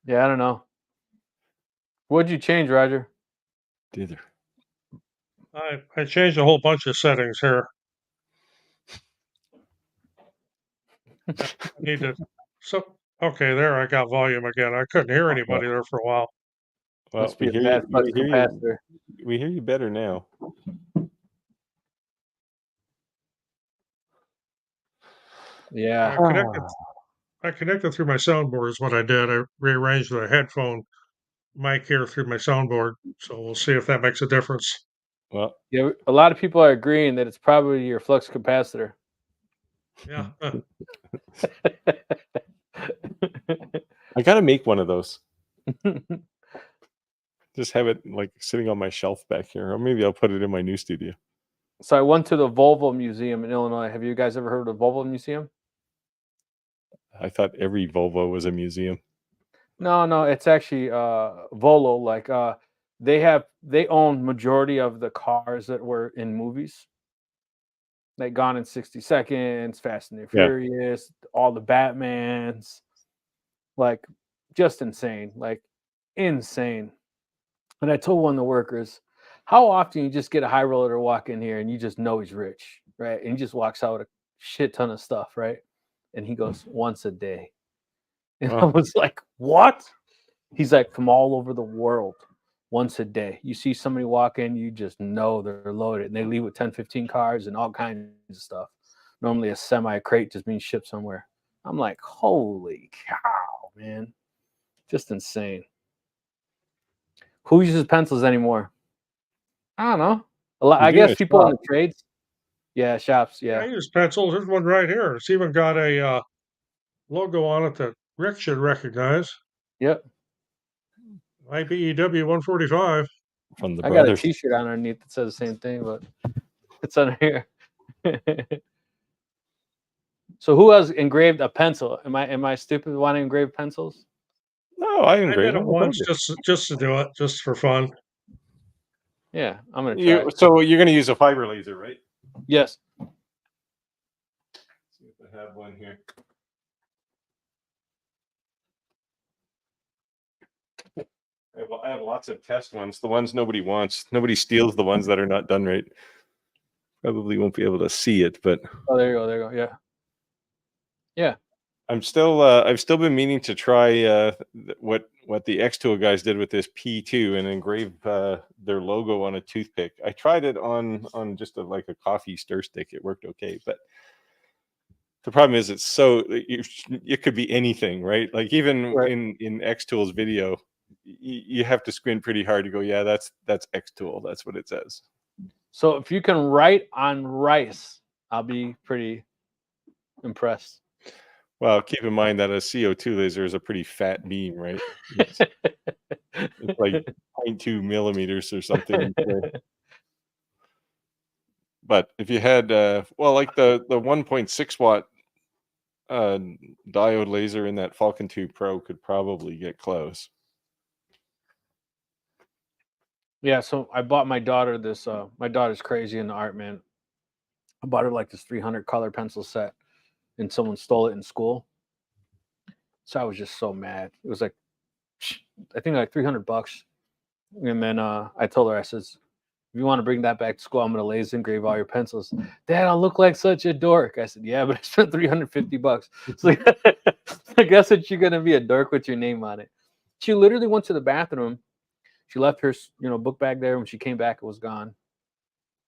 Yeah, I don't know. What'd you change, Roger? Dither. I changed a whole bunch of settings here. I need to. Okay, there I got volume again. I couldn't hear anybody there for a while. Well, Must be a bad capacitor. We hear you better now. Yeah. I connected through my soundboard is what I did. I rearranged the headphone mic here through my soundboard. So we'll see if that makes a difference. Well, yeah, a lot of people are agreeing that it's probably your flux capacitor. Yeah. I got to make one of those. Just have it like sitting on my shelf back here. Or maybe I'll put it in my new studio. So I went to the Volvo Museum in Illinois. Have you guys ever heard of the Volvo Museum? I thought every Volvo was a museum. No, it's actually Volvo. Like they own majority of the cars that were in movies. Like Gone in 60 Seconds, Fast and the Furious, all the Batmans. Like just insane. Like insane. And I told one of the workers, how often you just get a high roller to walk in here and you just know he's rich, right? And he just walks out with a shit ton of stuff, right? And he goes, once a day. And I was like, what? He's like, from all over the world, once a day. You see somebody walk in, you just know they're loaded. And they leave with 10, 15 cars and all kinds of stuff. Normally a semi-crate just being shipped somewhere. I'm like, holy cow, man. Just insane. Who uses pencils anymore? I don't know. I guess people in the trades. Yeah, shops. Yeah. I use pencils. There's one right here. It's even got a logo on it that Rick should recognize. Yep. IBEW 145. from the I got a brothers. T-shirt underneath that says the same thing, but it's under here. So who else engraved a pencil? Am I stupid wanting to engrave pencils? No, I I engraved did it them. I told once you. just to do it, just for fun. Yeah, I'm gonna try. So you're going to use a fiber laser, right? Yes. Let's see if I have one here. I have lots of test ones. The ones nobody wants. Nobody steals the ones that are not done right. Probably won't be able to see it, but Oh, there you go. There you go. Yeah. Yeah. I'm still. I've still been meaning to try what the X-Tool guys did with this P2 and engrave their logo on a toothpick. I tried it on just like a coffee stir stick. It worked okay, but the problem is it's so it could be anything, right? Like even Right. in X-Tool's video, you have to squint pretty hard to go, yeah, that's X-Tool. That's what it says. So if you can write on rice, I'll be pretty impressed. Well, keep in mind that a CO2 laser is a pretty fat beam, right? It's like 0.2 millimeters or something. But if you had, like the 1.6 watt diode laser in that Falcon 2 Pro could probably get close. Yeah, so I bought my daughter this. My daughter's crazy into art, man. I bought her like this 300 color pencil set, and someone stole it in school. So I was just so mad. It was like, I think like $300. And then I told her, I says, if you want to bring that back to school, I'm gonna laser engrave all your pencils. Dad, I'll look like such a dork. I said, yeah, but I spent $350. So I guess that you're gonna be a dork with your name on it. She literally went to the bathroom. She left her, book bag there. When she came back, it was gone.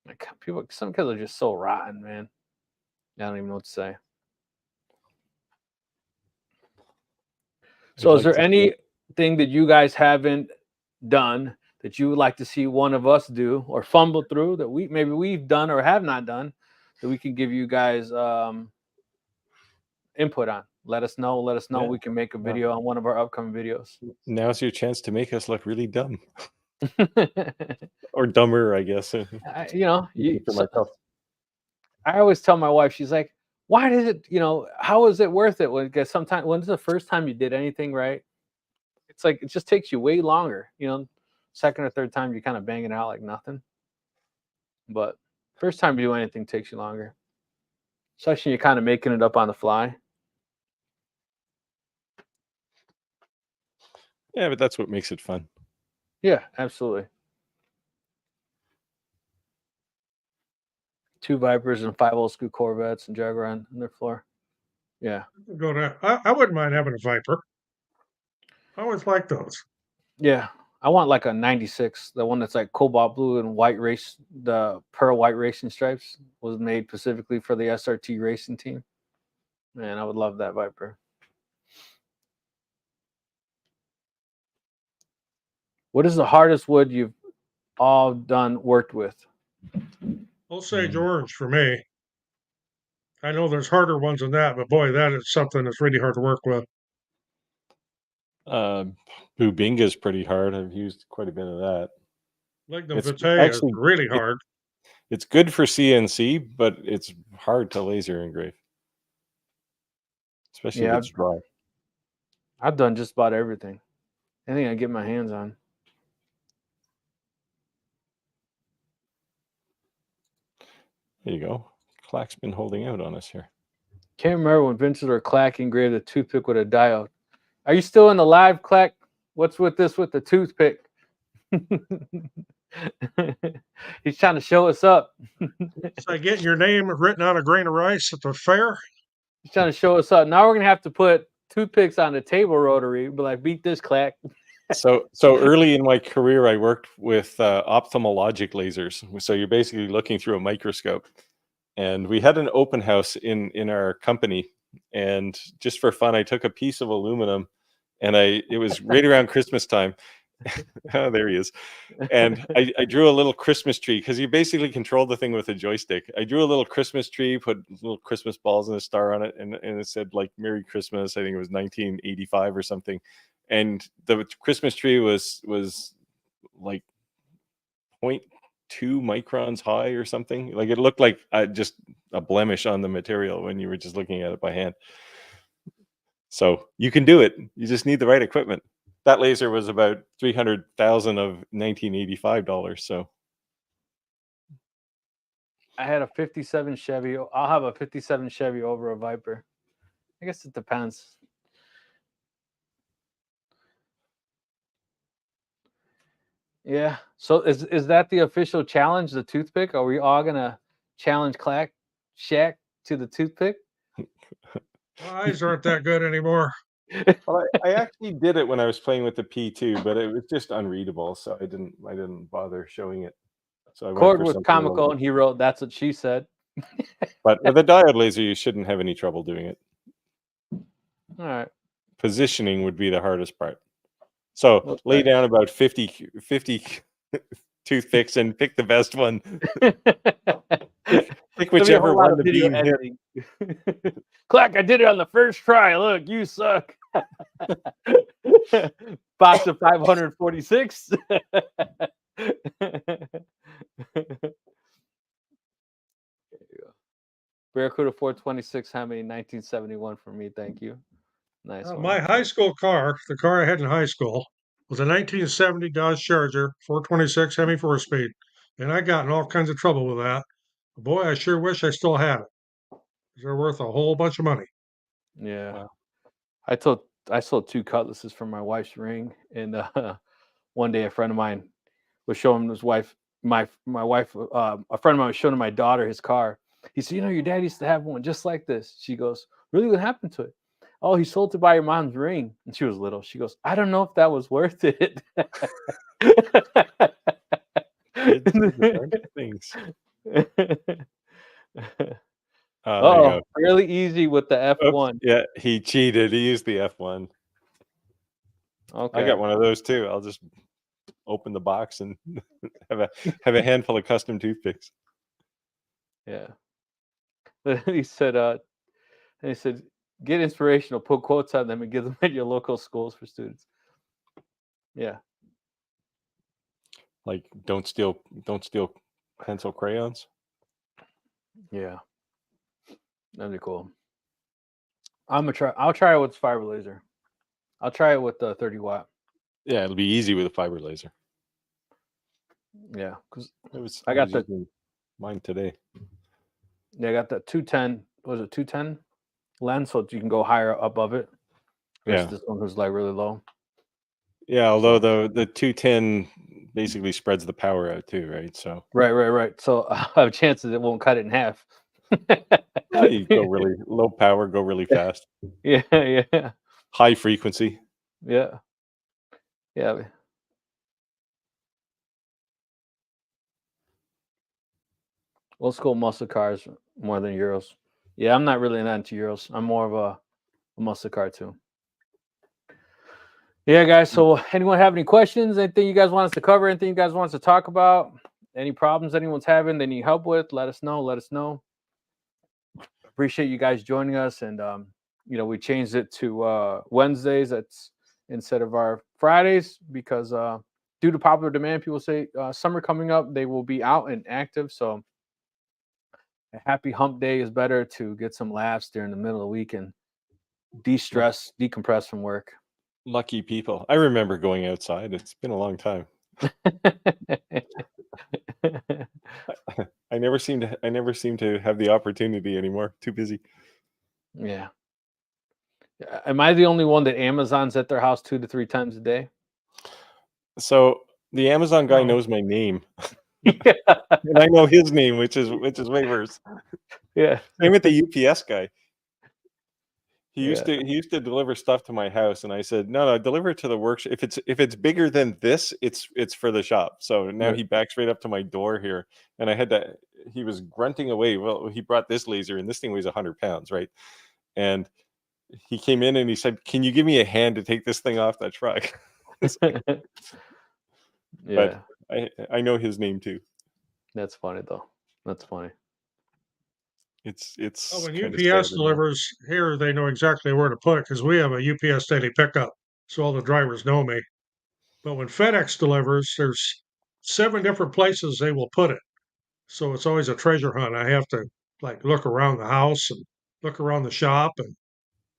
Like some kids are just so rotten, man. I don't even know what to say. So, is there anything that you guys haven't done that you would like to see one of us do or fumble through that we've done or have not done that we can give you guys input on? Let us know. Yeah. We can make a video on one of our upcoming videos. Now's your chance to make us look really dumb. Or dumber, I guess. I always tell my wife, she's like, why did it, how is it worth it? Because sometimes, when's the first time you did anything right? It's like, it just takes you way longer, second or third time, you kind of bang it out like nothing. But first time you do anything takes you longer, especially you're kind of making it up on the fly. Yeah, but that's what makes it fun. Yeah, absolutely. 2 Vipers and 5 old school Corvettes and Jaguar on their floor. Yeah. Go to. I wouldn't mind having a Viper. I always like those. Yeah. I want like a 96, the one that's like cobalt blue and white race. The pearl white racing stripes was made specifically for the SRT racing team. Man, I would love that Viper. What is the hardest wood you've all worked with? Osage orange for me. I know there's harder ones than that, but boy, that is something that's really hard to work with. Bubinga is pretty hard. I've used quite a bit of that. Lignum It's vitae is actually- really hard. It's good for CNC, but it's hard to laser engrave, especially if it's dry. I've done just about everything. Anything I get my hands on. There you go. Clack's been holding out on us here. Can't remember when Vincent or Clack engraved a toothpick with a diode. Are you still in the live, Clack? What's with this with the toothpick? He's trying to show us up. It's like getting your name written on a grain of rice at the fair. He's trying to show us up. Now we're gonna have to put toothpicks on the table rotary. But like, beat this, Clack. So early in my career, I worked with ophthalmologic lasers. So you're basically looking through a microscope. And we had an open house in our company. And just for fun, I took a piece of aluminum, and it was right around Christmas time. Oh, there he is. And I drew a little Christmas tree, because you basically control the thing with a joystick. I drew a little Christmas tree, put little Christmas balls and a star on it, and it said like Merry Christmas. I think it was 1985 or something. and the Christmas tree was like 0.2 microns high or something. Like it looked like just a blemish on the material when you were just looking at it by hand. So you can do it. You just need the right equipment. That laser was about $300,000 of 1985 dollars. So I had a 57 Chevy. I'll have a 57 Chevy over a Viper. I guess it depends. Yeah. So is that the official challenge, the toothpick? Are we all gonna challenge Clack Shack to the toothpick? My eyes aren't that good anymore. well, I actually did it when I was playing with the P2, but it was just unreadable, so I didn't bother showing it. So I went Cord for was something a little comical, bit. and he wrote, "That's what she said." But with a diode laser, you shouldn't have any trouble doing it. All right. Positioning would be the hardest part. So Okay. lay down about 50 toothpicks and pick the best one. Pick whichever one the beam hit. Clack, I did it on the first try. Look, you suck. Box of 546. Barracuda 426 Hemi 1971 for me. Thank you. Nice one. My high school car, the car I had in high school, was a 1970 Dodge Charger 426 Hemi 4-speed, and I got in all kinds of trouble with that. Boy, I sure wish I still had it. They're worth a whole bunch of money. Yeah. Wow. I sold 2 cutlasses from my wife's ring, and one day a friend of mine was showing his wife my wife a friend of mine was showing my daughter his car. He said, your dad used to have one just like this. She goes, really? What happened to it? Oh, he sold to buy your mom's ring. And she was little. She goes, I don't know if that was worth it. Kids do the darndest things. There you Oh, go. really easy with the F1. Oops. Yeah, he cheated. He used the F1. Okay. I got one of those too. I'll just open the box and have a handful of custom toothpicks. Yeah. He said, get inspirational, put quotes on them and give them at your local schools for students. Yeah. Like don't steal pencil crayons. Yeah. That'd be cool. I'll try it with fiber laser. I'll try it with the 30 watt. Yeah, it'll be easy with a fiber laser. Yeah, because I got was using mine today. Yeah, I got the 210. Was it 210 lens, so you can go higher above it. Versus this one who's like really low. Yeah, although the 210 basically spreads the power out too, right? So right. So I have chances it won't cut it in half. you go really low power, go really fast. Yeah. High frequency. Yeah. Old school muscle cars more than Euros. Yeah, I'm not really into Euros. I'm more of a muscle car too. Yeah, guys. So anyone have any questions? Anything you guys want us to cover? Anything you guys want us to talk about? Any problems anyone's having they need help with? Let us know. Appreciate you guys joining us. And we changed it to Wednesdays. That's instead of our Fridays because due to popular demand, people say summer coming up, they will be out and active. So a happy hump day is better to get some laughs during the middle of the week and de-stress, decompress from work. Lucky people. I remember going outside. It's been a long time. I never seem to have the opportunity anymore. Too busy. Yeah. Am I the only one that Amazon's at their house 2 to 3 times a day? So the Amazon guy knows my name. Yeah. And I know his name, which is way worse. Yeah. Same with the UPS guy. He used to deliver stuff to my house, and I said, no, deliver it to the workshop. If it's bigger than this, it's for the shop. So now he backs right up to my door here, and he was grunting away. Well, he brought this laser, and this thing weighs 100 pounds, right? And he came in and he said, can you give me a hand to take this thing off that truck? But I know his name too. That's funny though. That's funny. It's when UPS delivers here, they know exactly where to put it because we have a UPS daily pickup. so all the drivers know me. But when FedEx delivers, there's 7 different places they will put it. So it's always a treasure hunt. I have to like look around the house and look around the shop, and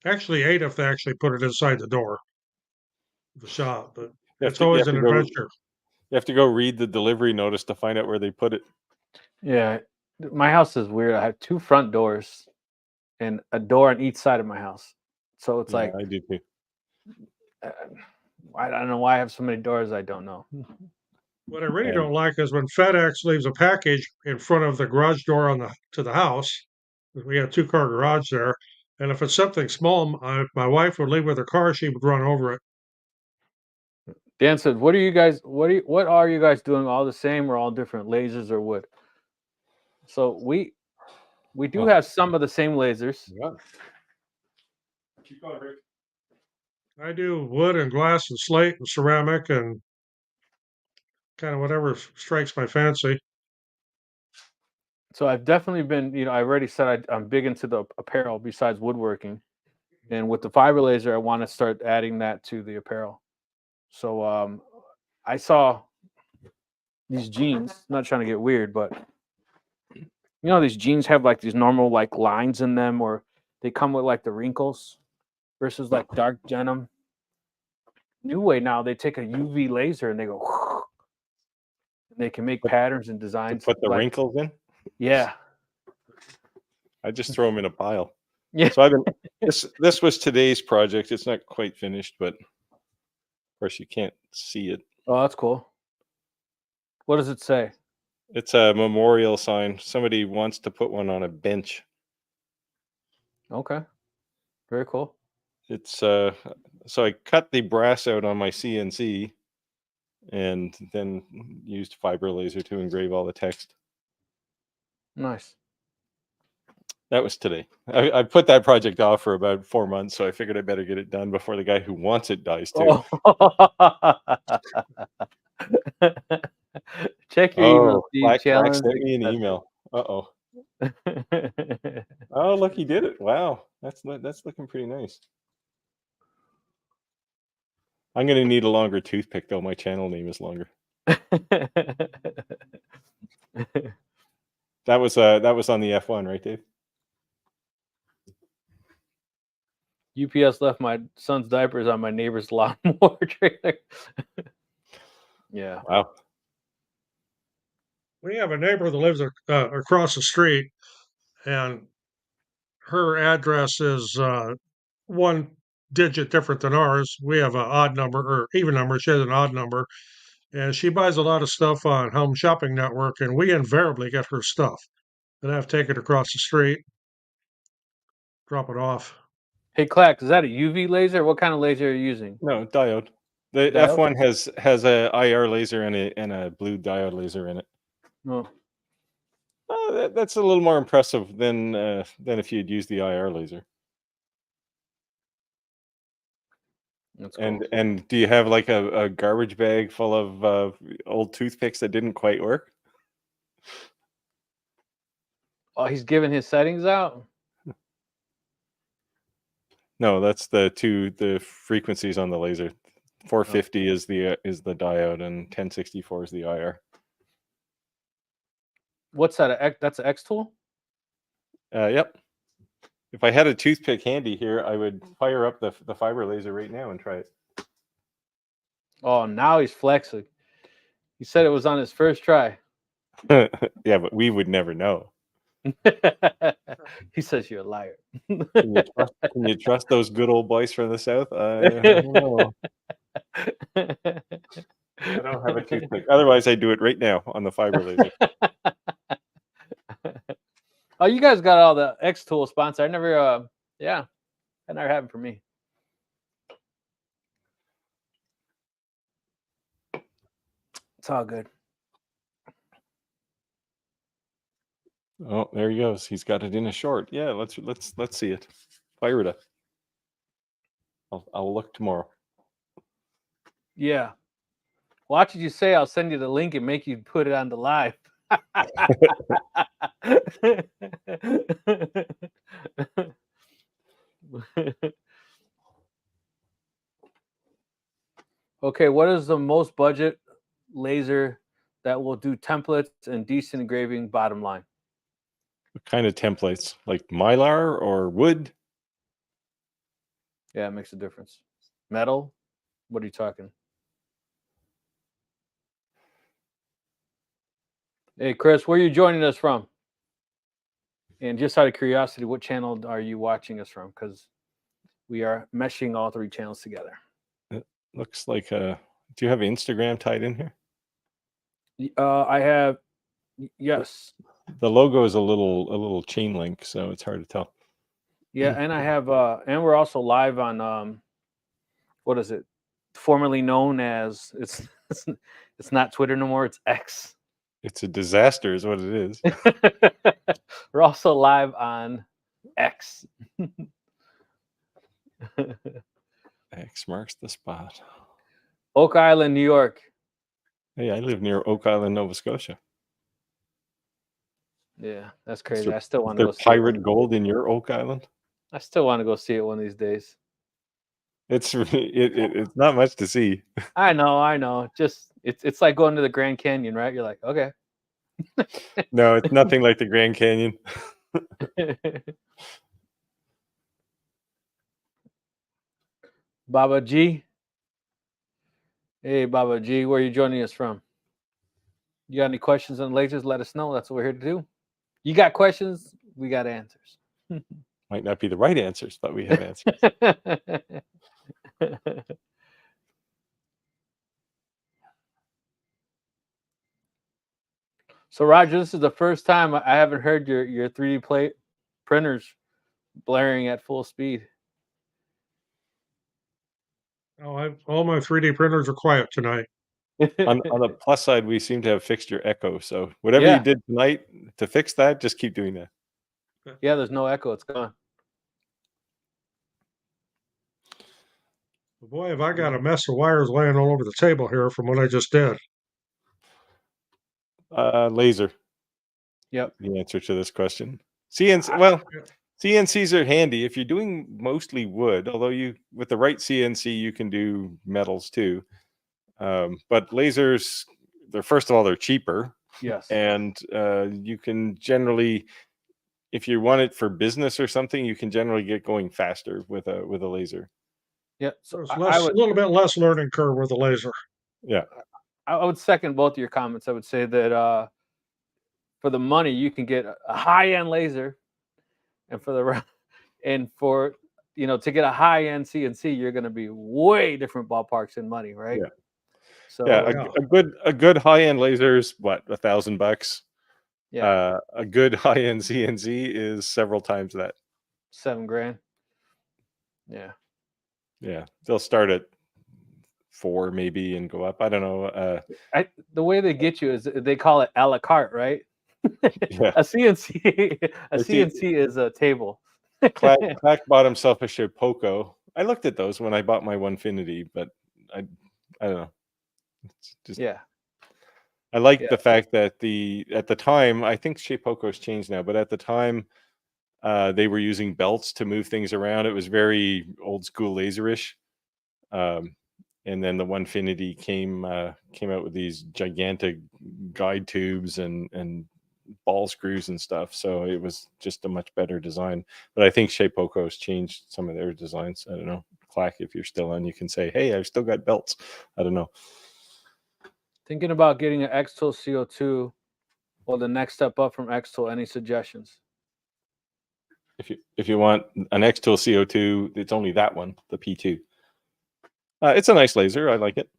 actually 8 if they actually put it inside the door of the shop. But it's always an adventure. You have to go read the delivery notice to find out where they put it. Yeah, my house is weird. I have 2 front doors and a door on each side of my house. So it's like I do too. I don't know why I have so many doors. I don't know. What I really don't like is when FedEx leaves a package in front of the garage door to the house. We have 2-car garage there, and if it's something small, my wife would leave with her car. She would run over it. Dan said, "What are you guys? What are you guys doing? All the same, or all different lasers or wood?" So we do have some of the same lasers. Yeah. Keep going, Rick. I do wood and glass and slate and ceramic and kind of whatever strikes my fancy. So I've definitely been, I already said I'm big into the apparel besides woodworking, and with the fiber laser, I want to start adding that to the apparel. So I saw these jeans. Not trying to get weird, but these jeans have like these normal like lines in them, or they come with like the wrinkles versus like dark denim. New way now, they take a UV laser and they go, and they can make patterns and designs. To put the wrinkles in? Yeah. I just throw them in a pile. Yeah. So I've been this was today's project. It's not quite finished, but of course you can't see it. Oh, that's cool. What does it say? It's a memorial sign. Somebody wants to put one on a bench. Okay. Very cool. It's so I cut the brass out on my CNC and then used fiber laser to engrave all the text. Nice. That was today. I put that project off for about 4 months, so I figured I better get it done before the guy who wants it dies too. Oh. Check your email. Black sent me an email. Uh-oh. Oh, look, he did it. Wow. That's looking pretty nice. I'm going to need a longer toothpick, though. My channel name is longer. That was on the F1, right, Dave? UPS left my son's diapers on my neighbor's lawnmower trailer. Yeah. Wow. We have a neighbor that lives across the street, and her address is 1 digit different than ours. We have an odd number or even number. She has an odd number, and she buys a lot of stuff on Home Shopping Network, and we invariably get her stuff. And I have to take it across the street, drop it off. Hey, Clack, is that a UV laser? What kind of laser are you using? No, diode. The Diode? F1 has a IR laser and a blue diode laser in it. Oh. That's a little more impressive than if you'd used the IR laser. That's cool. And do you have like a garbage bag full of old toothpicks that didn't quite work? Oh, he's giving his settings out? No, that's the frequencies on the laser. 450 is the diode, and 1064 is the IR. What's that? That's an X tool? Yep. If I had a toothpick handy here, I would fire up the fiber laser right now and try it. Oh, now he's flexing. He said it was on his first try. Yeah, but we would never know. He says you're a liar. Can you trust those good old boys from the South? I don't know. I don't have a toothpick. Otherwise, I do it right now on the fiber laser. Oh, you guys got all the X tool sponsor. I never happened for me. It's all good. Oh, there he goes. He's got it in a short. Yeah, let's see it. Fire it up. I'll look tomorrow. Yeah. Watch what you say. I'll send you the link and make you put it on the live. Okay, what is the most budget laser that will do templates and decent engraving? Bottom line. What kind of templates? Like Mylar or wood? Yeah, it makes a difference. Metal. What are you talking? Hey, Chris, where are you joining us from? And just out of curiosity, what channel are you watching us from? Because we are meshing all 3 channels together. It looks like do you have Instagram tied in here? I have, yes. The logo is a little chain link, so it's hard to tell. Yeah, and I have, and we're also live on, what is it? Formerly known as, it's not Twitter no more, it's X. It's a disaster is what it is. We're also live on X. X marks the spot. Oak Island, New York. Hey, I live near Oak Island, Nova Scotia. Yeah, that's Is crazy. there, I still is want to there go see pirate it. gold in your Oak Island? I still want to go see it one of these days. It's it's not much to see. I know. Just it's like going to the Grand Canyon, right? You're like, okay. No, it's nothing like the Grand Canyon. Baba G. Hey, Baba G, where are you joining us from? You got any questions on lasers? Let us know. That's what we're here to do. You got questions? We got answers. Might not be the right answers, but we have answers. So, Roger, this is the first time I haven't heard your 3D printers blaring at full speed. Oh, all my 3D printers are quiet tonight. On the plus side, we seem to have fixed your echo. So whatever Yeah. you did tonight to fix that, just keep doing that. Yeah, there's no echo. It's gone. Boy, have I got a mess of wires laying all over the table here from what I just did. Laser. Yep. The answer to this question. CNC. Well, CNCs are handy if you're doing mostly wood. Although with the right CNC, you can do metals too. But lasers, first of all, they're cheaper. Yes. And you can generally, if you want it for business or something, you can generally get going faster with a laser. Yeah. So a little bit less learning curve with a laser. Yeah. I would second both of your comments. I would say that for the money, you can get a high-end laser, and to get a high-end CNC, you're going to be way different ballparks in money, right? Yeah. So yeah, a good high-end laser is what, $1,000. Yeah. A good high-end CNC is several times that. $7,000. Yeah. Yeah, they'll start at 4 maybe and go up. I don't know. The way they get you is they call it a la carte, right? Yeah. A CNC is a table. Clack bought himself a Shapeoko. I looked at those when I bought my Onefinity, but I don't know. It's just, yeah. I like the fact that at the time, I think Shapeoko's changed now, but at the time, they were using belts to move things around. It was very old school laserish. And then the Onefinity came out with these gigantic guide tubes and ball screws and stuff. So it was just a much better design. But I think Shapeoko's changed some of their designs. I don't know. Clack, if you're still on, you can say, hey, I've still got belts. I don't know. Thinking about getting an X-Tool CO2 or the next step up from X-Tool. Any suggestions? If you want an X-Tool CO2, it's only that one, the P2. It's a nice laser. I like it.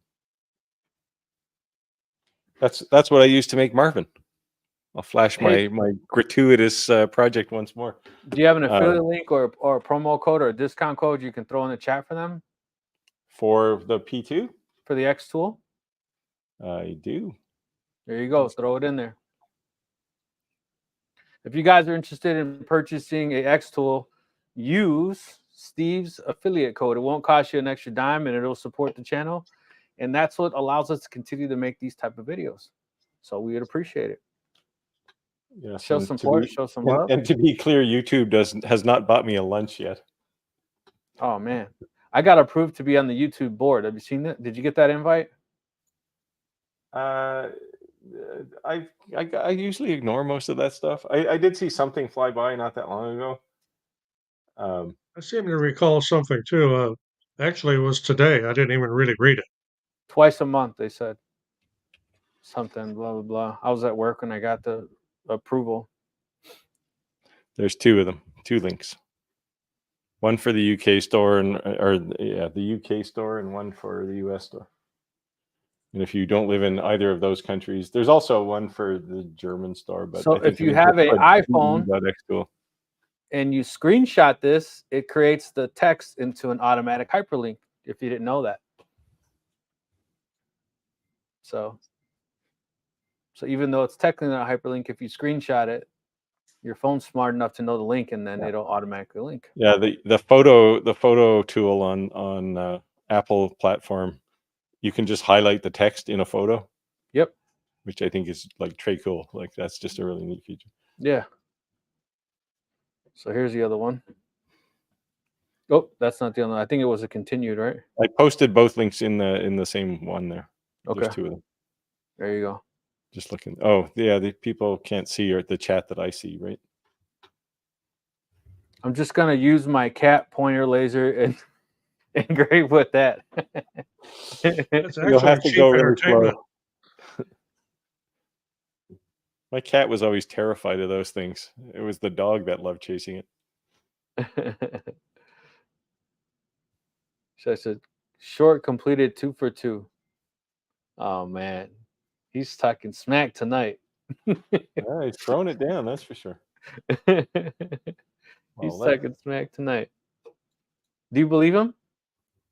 That's what I use to make Marvin. I'll flash my gratuitous project once more. Do you have an affiliate link or a promo code or a discount code you can throw in the chat for them? For the P2? For the X-Tool? I do. There you go. Throw it in there. If you guys are interested in purchasing a X-Tool, use Steve's affiliate code. It won't cost you an extra dime, and it'll support the channel. And that's what allows us to continue to make these type of videos. So we would appreciate it. Yes, show some support, show some love. And to be clear, YouTube has not bought me a lunch yet. Oh man, I got approved to be on the YouTube board. Have you seen it? Did you get that invite? I usually ignore most of that stuff. I did see something fly by not that long ago. I seem to recall something too. Actually, it was today. I didn't even really read it. Twice a month, they said. Something, blah, blah, blah. I was at work when I got the approval. There's 2 of them, 2 links. One for the UK store the UK store, and one for the US store. And if you don't live in either of those countries, there's also one for the German store. But So I think if you have an iPhone tool. and you screenshot this, it creates the text into an automatic hyperlink, if you didn't know that. So even though it's technically not a hyperlink, if you screenshot it, your phone's smart enough to know the link, and then it'll automatically link. Yeah, the photo tool on Apple platform, you can just highlight the text in a photo. Yep. Which I think is like très cool. Like that's just a really neat feature. Yeah. So here's the other one. Oh, that's not the other one. I think it was a continued, right? I posted both links in the same one there. Okay. There's 2 of them. There you go. Just looking. Oh, yeah, the people can't see or the chat that I see, right? I'm just gonna use my cat pointer laser and engrave with that. It's You'll actually have to cheap go really entertainment. slow. My cat was always terrified of those things. It was the dog that loved chasing it. So I said, short completed 2 for 2. Oh man, he's talking smack tonight. Yeah, he's throwing it down, that's for sure. He's talking smack tonight. Do you believe him?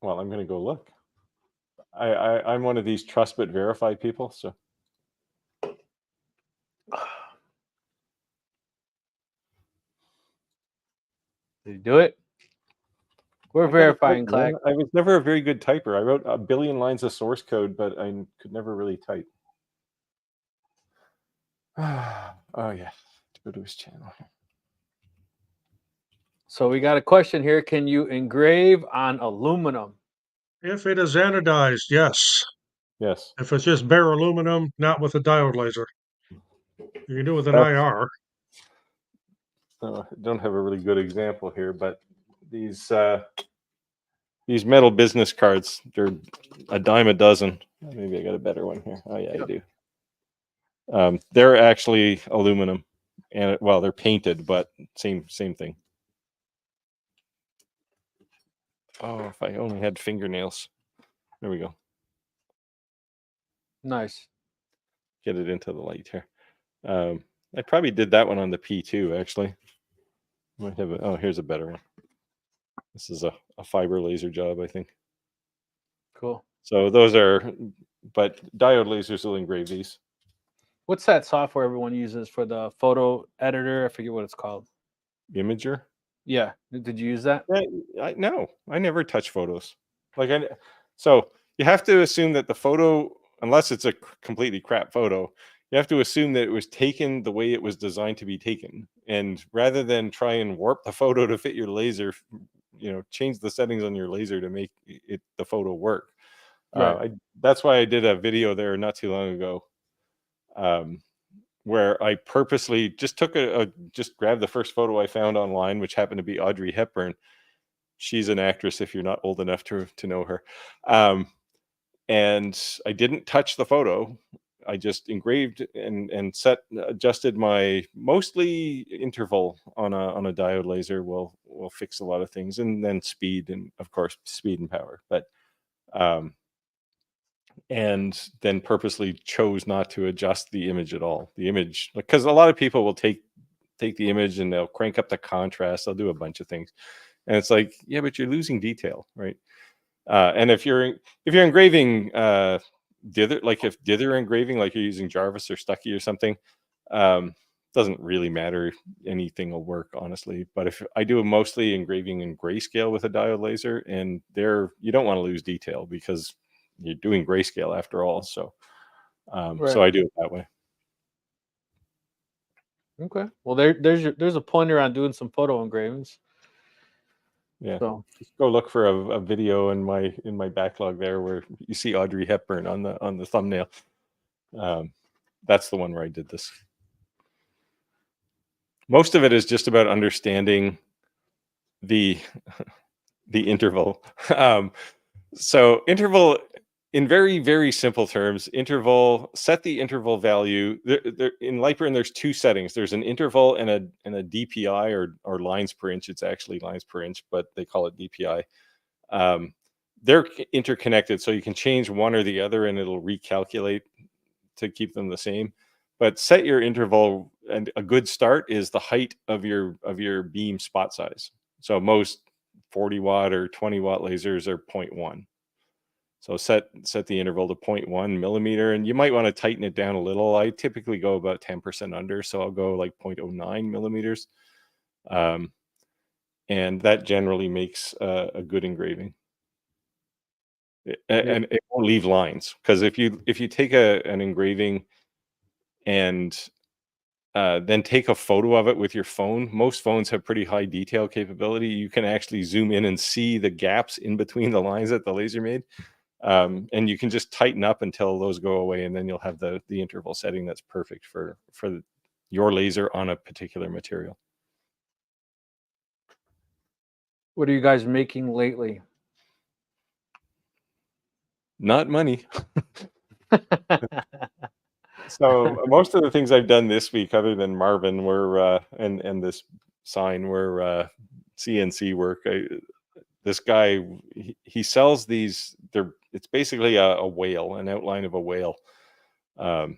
Well, I'm gonna go look. I'm one of these trust but verify people, so. Did he do it? We're verifying, Clack. I was never a very good typer. I wrote a billion lines of source code, but I could never really type. Oh yeah, go to his channel. So we got a question here. Can you engrave on aluminum? If it is anodized, yes. Yes. If it's just bare aluminum, not with a diode laser. You can do it with an IR. I don't have a really good example here, but these metal business cards, they're a dime a dozen. Maybe I got a better one here. Oh yeah, I do. They're actually aluminum, and well, they're painted, but same thing. Oh, if I only had fingernails. There we go. Nice. Get it into the light here. I probably did that one on the P2 actually. Might have oh, here's a better one. This is a fiber laser job, I think. Cool. So those are, but diode lasers will engrave these. What's that software everyone uses for the photo editor? I forget what it's called. Imager? Yeah. Did you use that? No, I never touch photos. So you have to assume that the photo, unless it's a completely crap photo, you have to assume that it was taken the way it was designed to be taken. And rather than try and warp the photo to fit your laser, change the settings on your laser to make the photo work. Right. That's why I did a video there not too long ago, where I purposely just took just grabbed the first photo I found online, which happened to be Audrey Hepburn. She's an actress if you're not old enough to know her. And I didn't touch the photo. I just engraved and adjusted my mostly interval on a diode laser will fix a lot of things, and then speed, and of course speed and power. But and then purposely chose not to adjust the image at all. The image, because a lot of people will take the image and they'll crank up the contrast. They'll do a bunch of things, and it's like, yeah, but you're losing detail, right? And if you're engraving dither, like if dither engraving, like you're using Jarvis or Stucky or something, doesn't really matter. Anything will work, honestly. But if I do mostly engraving in grayscale with a diode laser, and you don't want to lose detail because you're doing grayscale after all. So, Right. So I do it that way. Okay. Well, there's a pointer on doing some photo engravings. Yeah. So Just go look for a video in my backlog there where you see Audrey Hepburn on the thumbnail. That's the one where I did this. Most of it is just about understanding the interval. So interval, in very, very simple terms, set the interval value. In Lightburn, there's two settings. There's an interval and a DPI or lines per inch. It's actually lines per inch, but they call it DPI. They're interconnected, so you can change one or the other and it'll recalculate to keep them the same. But set your interval, and a good start is the height of your beam spot size. So most 40 watt or 20 watt lasers are 0.1. So set the interval to 0.1 millimeter, and you might want to tighten it down a little. I typically go about 10% under, so I'll go like 0.09 millimeters. And that generally makes a good engraving. And it won't leave lines, because if you take an engraving and then take a photo of it with your phone, most phones have pretty high detail capability. You can actually zoom in and see the gaps in between the lines that the laser made. And you can just tighten up until those go away, and then you'll have the interval setting that's perfect for your laser on a particular material. what are you guys making lately? Not money. So most of the things I've done this week, other than Marvin, were and this sign, were CNC work. This guy, he sells these. It's basically a whale, an outline of a whale, and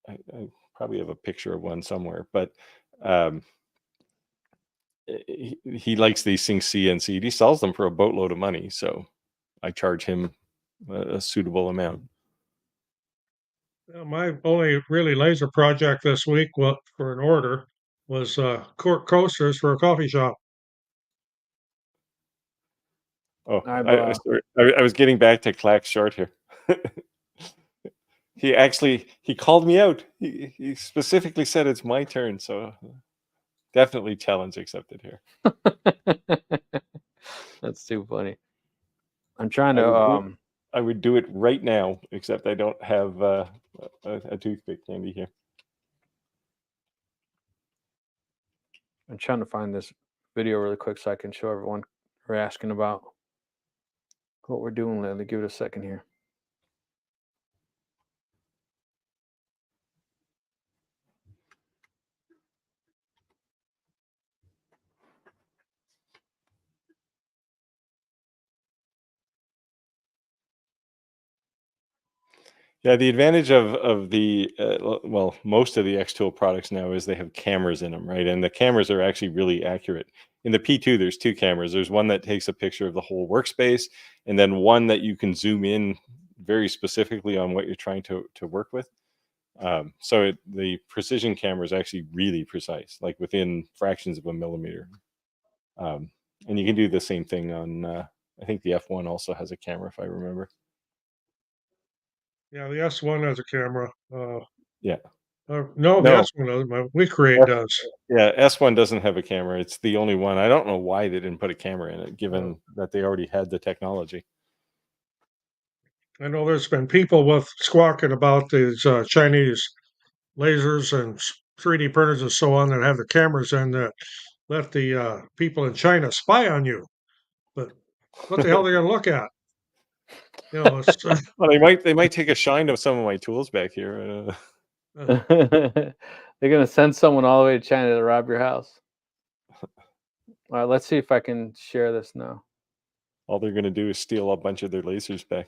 I probably have a picture of one somewhere. But he likes these things CNC'd. He sells them for a boatload of money, so I charge him a suitable amount. My only really laser project this week, for an order, was cork coasters for a coffee shop. Oh, I was getting back to Clack's short here. He called me out. He specifically said it's my turn, so definitely challenge accepted here. That's too funny. I'm trying to I would do it right now, except I don't have a toothpick handy here. I'm trying to find this video really quick so I can show everyone we're asking about what we're doing lately. Give it a second here. Yeah, the advantage of the well, most of the X-Tool products now is they have cameras in them, right? And the cameras are actually really accurate. In the P2, there's two cameras. There's one that takes a picture of the whole workspace, and then one that you can zoom in very specifically on what you're trying to work with. So the precision camera is actually really precise, like within fractions of a millimeter. And you can do the same thing on, I think the F1 also has a camera, if I remember. Yeah, the S1 has a camera. Yeah. No, the S1 doesn't. We Create does. Yeah, S1 doesn't have a camera. It's the only one. I don't know why they didn't put a camera in it, given that they already had the technology. I know there's been people squawking about these Chinese lasers and 3D printers and so on that have the cameras in that let the people in China spy on you. But what the hell are they going to look at? You know, it's, Well, they might take a shine of some of my tools back here. They're gonna send someone all the way to China to rob your house. All right, let's see if I can share this now. All they're going to do is steal a bunch of their lasers back.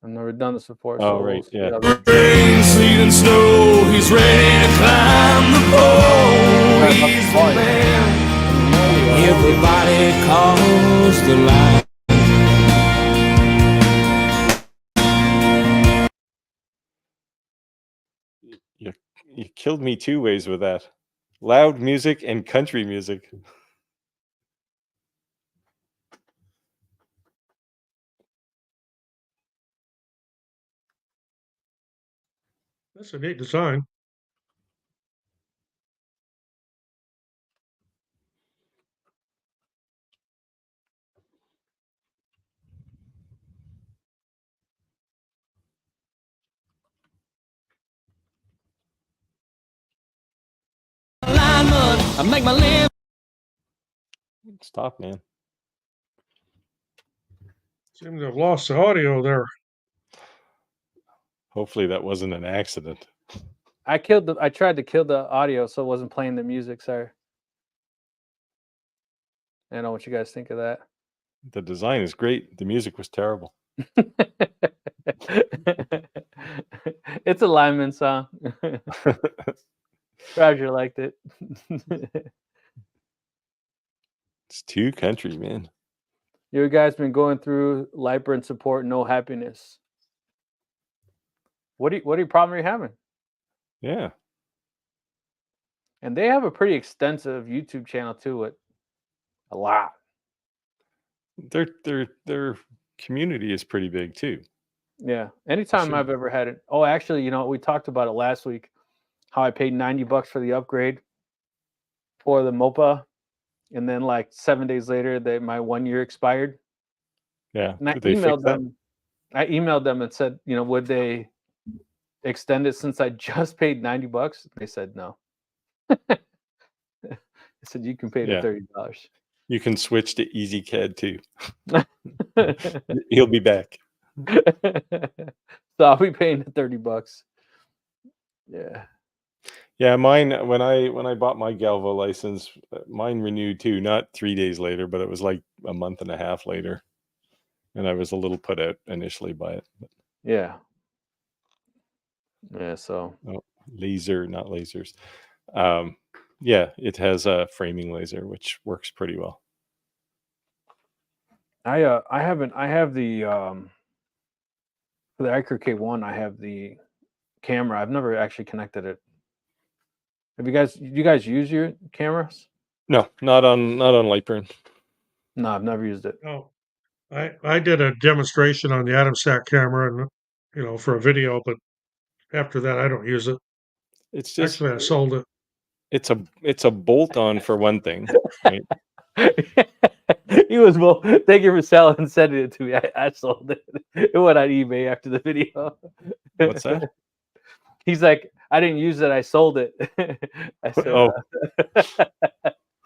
I've never done this before. Oh, so right, yeah. Rain, sleet, and snow, he's ready to climb the pole. He's the man. Everybody calls the line. You killed me two ways with that. Loud music and country music. That's a neat design. I make my living. Stop, man. Seem to have lost the audio there. Hopefully that wasn't an accident. I tried to kill the audio so it wasn't playing the music, sorry. I don't know what you guys think of that. The design is great. The music was terrible. It's a Lyman song. Roger liked it. It's too country, man. You guys been going through Lightburn support, no happiness. What problem are you having? Yeah. And they have a pretty extensive YouTube channel too, with a lot. Their community is pretty big too. Yeah. Anytime Should- I've ever had it. Oh, actually, we talked about it last week. How I paid $90 for the upgrade for the MOPA, and then like 7 days later, my 1 year expired. Yeah. And I Did they fix emailed that? them. I emailed them and said, would they extend it since I just paid $90? They said no. I said you can pay the Yeah. $30. You can switch to EasyCAD too. He'll be back. So I'll be paying the $30. Yeah. Yeah, mine when I bought my Galvo license, mine renewed too, not 3 days later, but it was like a month and a half later. And I was a little put out initially by it. But Yeah. Yeah. So laser, not lasers. Yeah, it has a framing laser, which works pretty well. I have the for the Iker K1, I have the camera. I've never actually connected it. Do you guys use your cameras? No, not on Lightburn. No, I've never used it. No, I did a demonstration on the Atom Stack camera, and for a video, but after that, I don't use it. It's just Actually, I sold it. it's a bolt on for one thing, right? He was thank you for selling and sending it to me. I sold it. It went on eBay after the video. What's that? He's like, I didn't use it. I sold it. I said, Oh.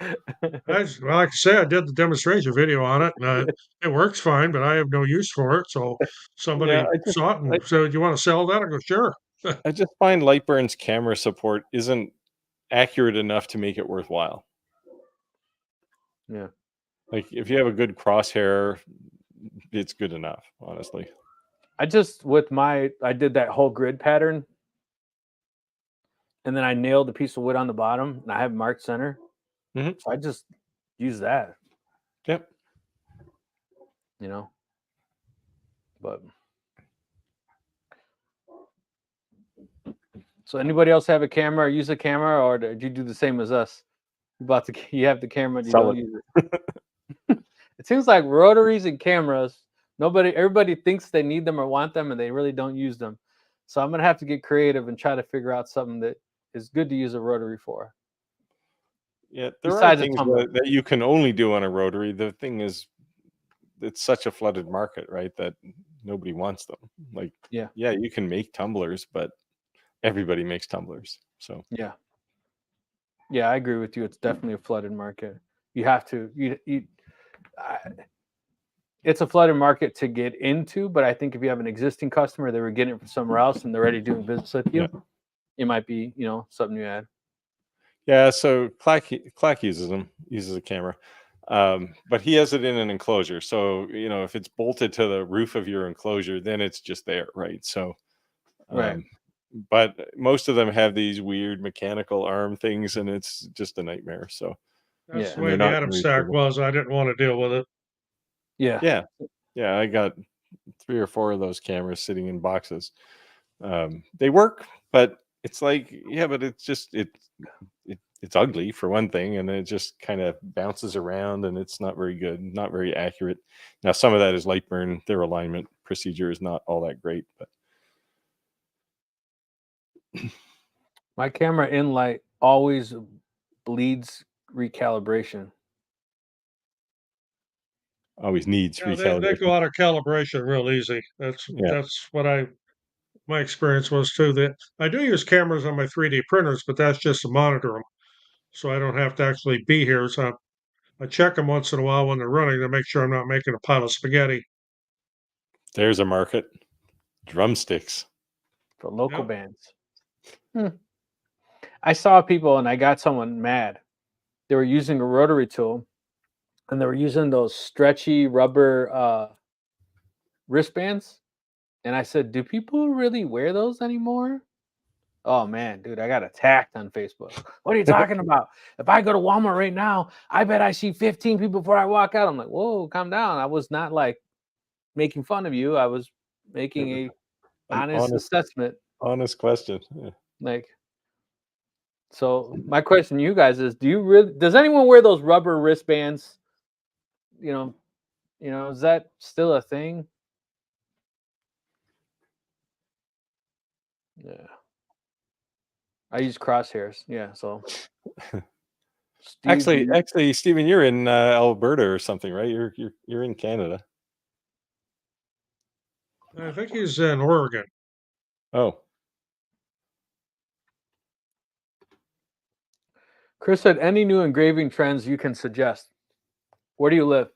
Well, like I say, I did the demonstration video on it, and it works fine, but I have no use for it. So somebody Yeah, saw it and said, "You want to sell that?" I go, "Sure." I just find Lightburn's camera support isn't accurate enough to make it worthwhile. Yeah. Like if you have a good crosshair, it's good enough, honestly. I did that whole grid pattern, and then I nailed the piece of wood on the bottom, and I have marked center. Mhm. So I just use that. Yep. But so anybody else have a camera or use a camera, or did you do the same as us? You have the camera and you Sell don't use it. It seems like rotaries and cameras, everybody thinks they need them or want them, and they really don't use them. So I'm gonna have to get creative and try to figure out something that is good to use a rotary for. Yeah, there Besides are a things tumbler. that you can only do on a rotary. The thing is, it's such a flooded market, right? That nobody wants them. Like, Yeah, you can make tumblers, but everybody makes tumblers. So yeah, I agree with you. It's definitely a flooded market. You have to it's a flooded market to get into, but I think if you have an existing customer, they were getting it from somewhere else and they're already doing business with you, it might be something you add. yeah, so Clack uses a camera, but he has it in an enclosure. So if it's bolted to the roof of your enclosure, then it's just there, right? So, Right. But most of them have these weird mechanical arm things, and it's just a nightmare. So That's Yeah. the way They're the not Atom very Stack stable. was. I didn't want to deal with it. Yeah. Yeah, I got 3 or 4 of those cameras sitting in boxes. They work, but it's like, but it's just it's ugly for one thing, and it just kind of bounces around, and it's not very good, not very accurate. Now, some of that is Lightburn. Their alignment procedure is not all that great, but My camera in light always bleeds recalibration. Always needs Yeah, they recalibration. go out of calibration real easy. That's Yeah. what my experience was too. That I do use cameras on my 3D printers, but that's just to monitor them, so I don't have to actually be here. So I check them once in a while when they're running to make sure I'm not making a pile of spaghetti. There's a market. Drumsticks. For local Yep. bands. I saw people and I got someone mad. They were using a rotary tool and they were using those stretchy rubber wristbands. And I said, do people really wear those anymore? Oh man, dude, I got attacked on Facebook. What are you talking about? If I go to Walmart right now, I bet I see 15 people before I walk out. I'm like, whoa, calm down. I was not like making fun of you. I was making a An honest assessment. honest question. Yeah. Like, so my question to you guys is, does anyone wear those rubber wristbands? You know, is that still a thing? Yeah. I use crosshairs. Yeah, so Steve, Actually, Stephen, you're in Alberta or something, right? You're in Canada. I think he's in Oregon. Oh, Chris said, any new engraving trends you can suggest? Where do you live?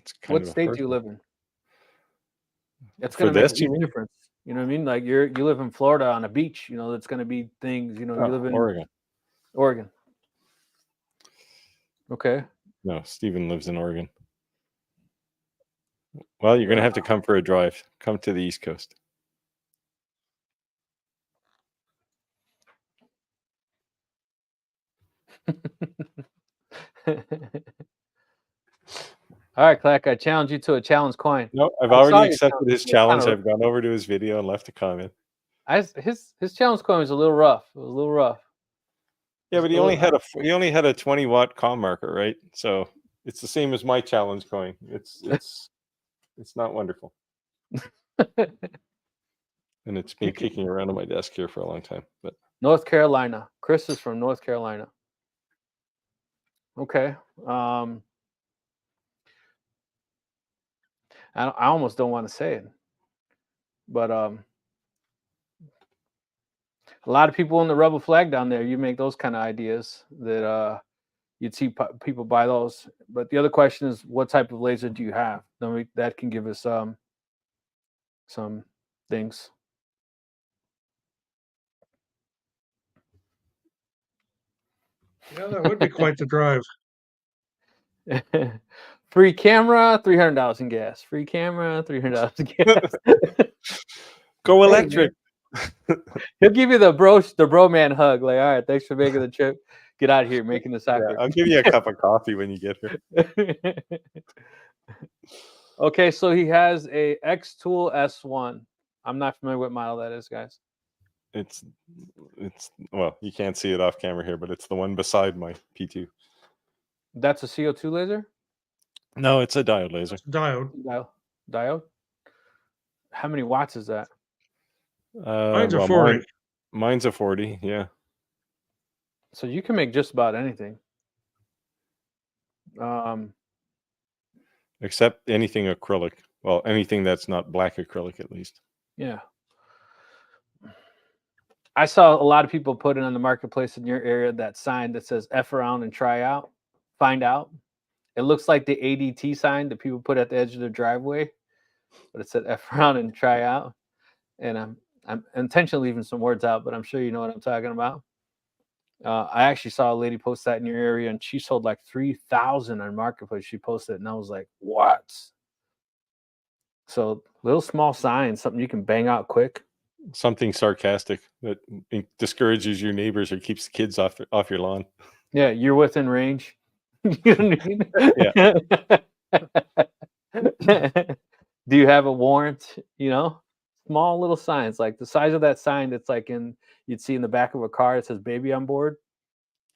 it's kind What of a state hard do you one. live in? It's For going to make this, a you huge mean? difference. You know what I mean? Like you live in Florida on a beach. You know, that's going to be things. You know, you Oh, live in Oregon. Oregon. Okay. No, Stephen lives in Oregon. Well, you're going to have to come for a drive. Come to the East Coast. All right, Clack, I challenge you to a challenge coin. No, I've I saw already your accepted his challenge. challenge. I've gone over to his video and left a comment. His challenge coin was a little rough. It was a little rough. Yeah, but he only had a 20-watt comm marker, right? So it's the same as my challenge coin. It's not wonderful. And it's been kicking around on my desk here for a long time. But North Carolina. Chris is from North Carolina. Okay. I almost don't want to say it, but a lot of people in the rebel flag down there, you make those kind of ideas that you'd see people buy those. But the other question is, what type of laser do you have? Then that can give us some things. Yeah, that would be quite the drive. Free camera, $300 in gas. Free camera, $300 in gas. go electric. Hey, he'll give you the bro man hug. Like, all right, thanks for making the trip. Get out of here, making the soccer. Yeah, I'll give you a cup of coffee when you get here. Okay, so he has a X-Tool S1. I'm not familiar what model that is, guys. It's well, you can't see it off camera here, but it's the one beside my P2. That's a CO2 laser? No, it's a diode laser. Diode? How many watts is that? Mine's a 40. Mine's a 40, yeah. So you can make just about anything. Except anything acrylic. Well, anything that's not black acrylic, at least. Yeah. I saw a lot of people put it on the marketplace in your area, that sign that says F around and try out, find out. It looks like the ADT sign that people put at the edge of their driveway, but it said F around and try out. And I'm intentionally leaving some words out, but I'm sure you know what I'm talking about. I actually saw a lady post that in your area, and she sold like 3,000 on marketplace. She posted it, and I was like, what? So little small signs, something you can bang out quick. Something sarcastic that discourages your neighbors or keeps the kids off your lawn. Yeah, you're within range. You know what I mean? Do you have a warrant? You know, small little signs like the size of that sign that's like you'd see in the back of a car. It says "baby on board."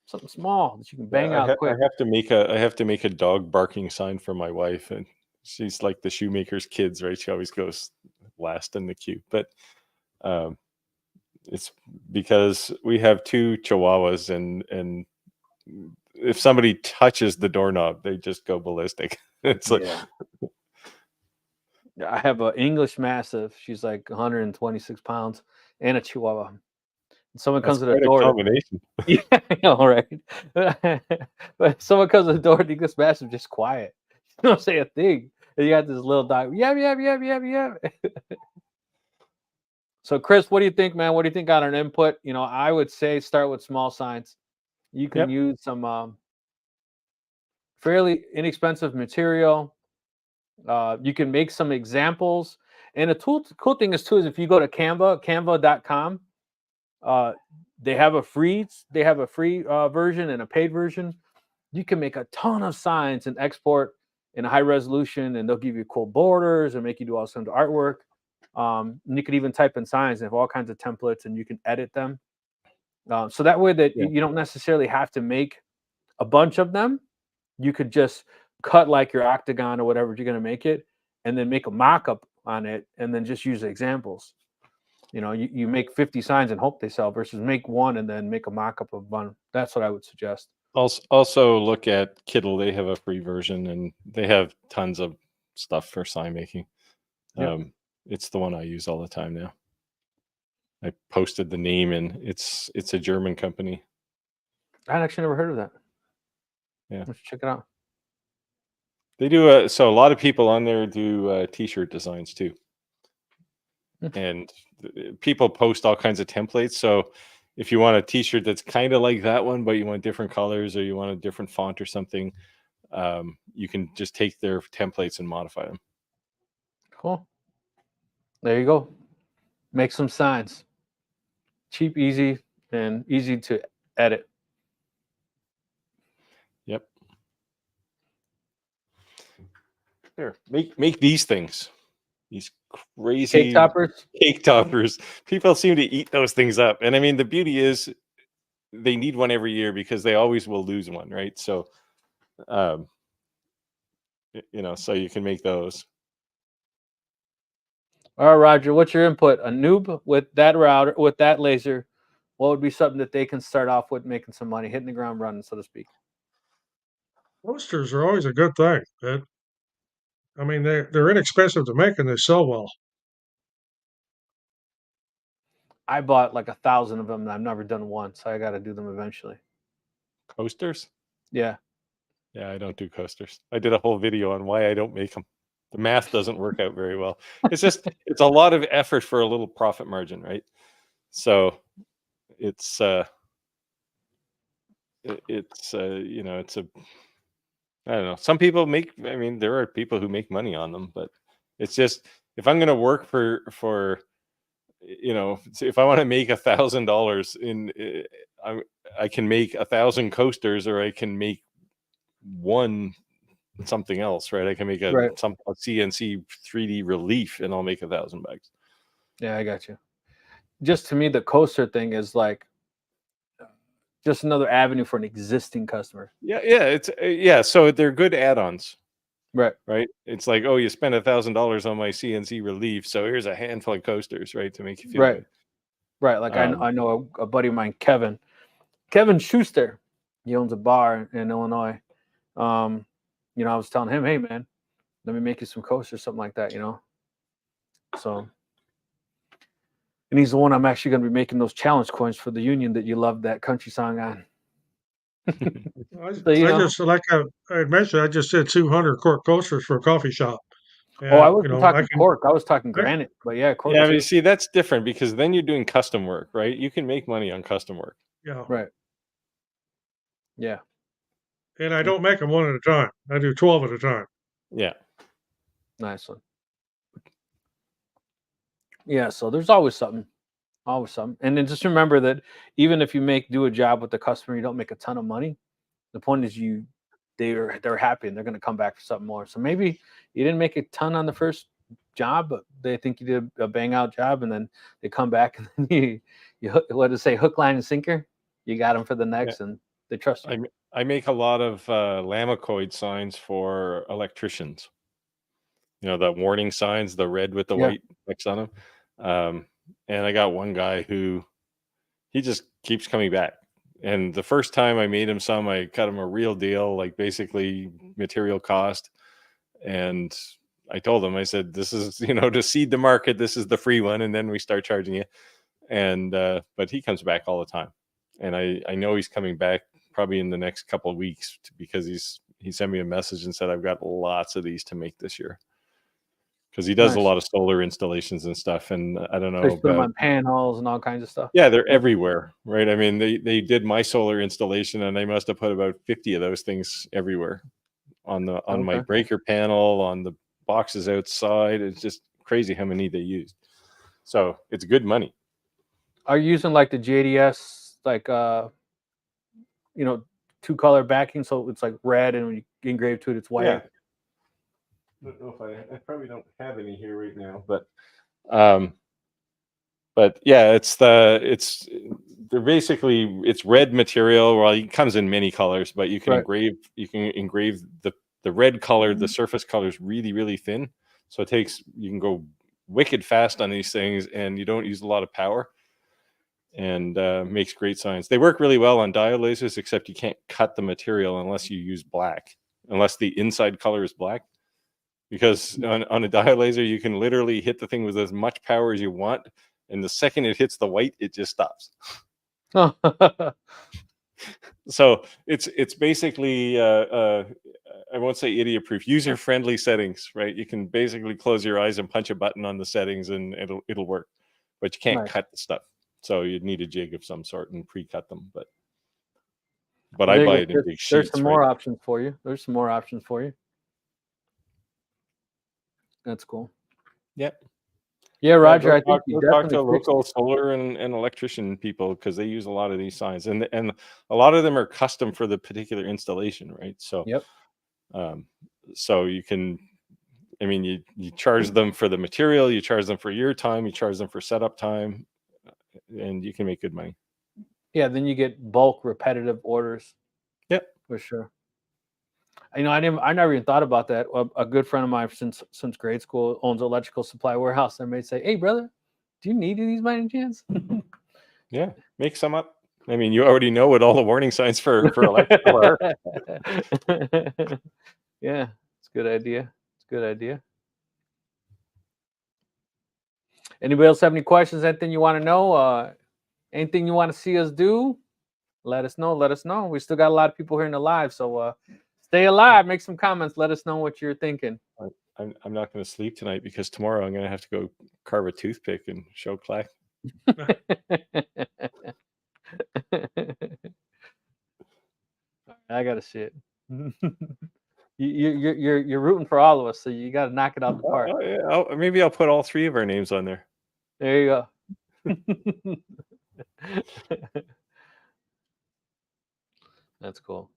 Something small that you can bang out quick. I have to make a dog barking sign for my wife, and she's like the shoemaker's kids, right? She always goes, last in the queue. But it's because we have 2 Chihuahuas, and if somebody touches the doorknob, they just go ballistic. It's like, Yeah. I have an English Mastiff. She's like 126 pounds, and a Chihuahua. And someone that's comes to the quite a door. combination. Yeah, I know, right? But if someone comes to the door, the English Mastiff just quiet. You don't say a thing. And you got this little dog. Yeah. So, Chris, what do you think, man? What do you think on an input? I would say start with small signs. You can Yep. use some fairly inexpensive material. You can make some examples. And the cool thing is, too, is if you go to canva.com, they have a free version and a paid version. You can make a ton of signs and export in a high resolution, and they'll give you cool borders and make you do all kinds of artwork. And you can even type in signs and have all kinds of templates, and you can edit them. So that way that you don't necessarily have to make a bunch of them. You could just cut like your octagon or whatever you're going to make it, and then make a mock-up on it, and then just use examples. You make 50 signs and hope they sell versus make one and then make a mock-up of one. That's what I would suggest. Also look at Kittl. They have a free version, and they have tons of stuff for sign making. Yep. It's the one I use all the time now. I posted the name, and it's a German company. I'd actually never heard of that. Yeah. Let's check it out. They do so a lot of people on there do t-shirt designs too. And people post all kinds of templates. So if you want a t-shirt that's kind of like that one, but you want different colors or you want a different font or something, you can just take their templates and modify them. Cool. There you go. Make some signs. Cheap, easy, and easy to edit. Yep. There. Make these things. These crazy cake toppers. People seem to eat those things up. And I mean, the beauty is they need one every year because they always will lose one, right? So, so you can make those. All right, Roger, what's your input? A noob with that router, with that laser, what would be something that they can start off with making some money, hitting the ground running, so to speak? Posters are always a good thing. I mean, they're inexpensive to make and they sell well. I bought like 1,000 of them, and I've never done one, so I got to do them eventually. Coasters? Yeah. Yeah, I don't do coasters. I did a whole video on why I don't make them. The math doesn't work out very well. It's a lot of effort for a little profit margin, right? So it's I don't know. Some people there are people who make money on them, but it's just, if I'm going to work for if I want to make $1,000 I can make 1,000 coasters, or I can make one something else, right? I can make a CNC 3D relief, and I'll make $1,000. Yeah, I got you. Just to me, the coaster thing is like just another avenue for an existing customer. Yeah. So they're good add-ons. Right. It's like, oh, you spent $1,000 on my CNC relief, so here's a handful of coasters, right, to make you feel good. Right. Like I know a buddy of mine, Kevin Schuster. He owns a bar in Illinois. I was telling him, hey man, let me make you some coasters, something like that, So, and he's the one I'm actually going to be making those challenge coins for the union that you loved that country song on. Like I had mentioned, I just did 200 cork coasters for a coffee shop. And, I wasn't talking cork. I was talking granite. But yeah, cork. Yeah, you see, that's different because then you're doing custom work, right? You can make money on custom work. Yeah. Right. Yeah. And I don't make them one at a time. I do 12 at a time. Yeah. Nice one. Yeah, so there's always something. And then just remember that even if you do a job with the customer, you don't make a ton of money. The point is they're happy and they're going to come back for something more. So maybe you didn't make a ton on the first job, but they think you did a bang out job, and then they come back and then you hook, line, and sinker. You got them for the next, and they trust you. I make a lot of Lamacoid signs for electricians. the warning signs, the red with the white X on them. And I got one guy who he just keeps coming back. And the first time I made him some, I cut him a real deal, like basically material cost. And I told him, I said, this is, to seed the market, this is the free one. And then we start charging you. And, but he comes back all the time. And I know he's coming back probably in the next couple of weeks because he sent me a message and said, I've got lots of these to make this year. Because he does a lot of solar installations and stuff. And I don't know. They put them on panels and all kinds of stuff. Yeah, they're everywhere, right? I mean, they did my solar installation and they must have put about 50 of those things everywhere on my breaker panel, on the boxes outside. It's just crazy how many they used. So it's good money. Are you using like the JDS, like, 2-color backing? So it's like red and when you engrave to it, it's white. Yeah. I don't know if I probably don't have any here right now, but yeah, they're basically, it's red material. Well, it comes in many colors, but you can engrave the red color, the surface color is really, really thin. So you can go wicked fast on these things and you don't use a lot of power, and makes great signs. They work really well on diode lasers, except you can't cut the material unless you use black, unless the inside color is black. Because on a diode laser, you can literally hit the thing with as much power as you want. And the second it hits the white, it just stops. So it's basically, I won't say idiot proof, user friendly settings, right? You can basically close your eyes and punch a button on the settings and it'll work, but you can't cut the stuff. So you'd need a jig of some sort and pre-cut them. But I buy it in big sheets. There's some more options for you. There's some more options for you. That's cool. Yep. Yeah, Roger. I think you talk to local solar and electrician people because they use a lot of these signs, and a lot of them are custom for the particular installation, right? So, so you can, I mean, you charge them for the material, you charge them for your time, you charge them for setup time, and you can make good money. Yeah, then you get bulk repetitive orders. Yep, for sure. I never even thought about that. A good friend of mine since grade school owns an electrical supply warehouse. I may say, "Hey, brother, do you need any of these by any chance?" Yeah, make some up. I mean, you already know what all the warning signs for electrical are. Yeah, it's a good idea. It's a good idea. Anybody else have any questions? Anything you want to know? Anything you want to see us do? Let us know. Let us know. We still got a lot of people here in the live, so stay alive. Make some comments. Let us know what you're thinking. I'm not going to sleep tonight because tomorrow I'm going to have to go carve a toothpick and show Clack. I gotta see it. You're rooting for all of us, so you got to knock it out the park. Oh, yeah. Maybe I'll put all 3 of our names on there. There you go. That's cool.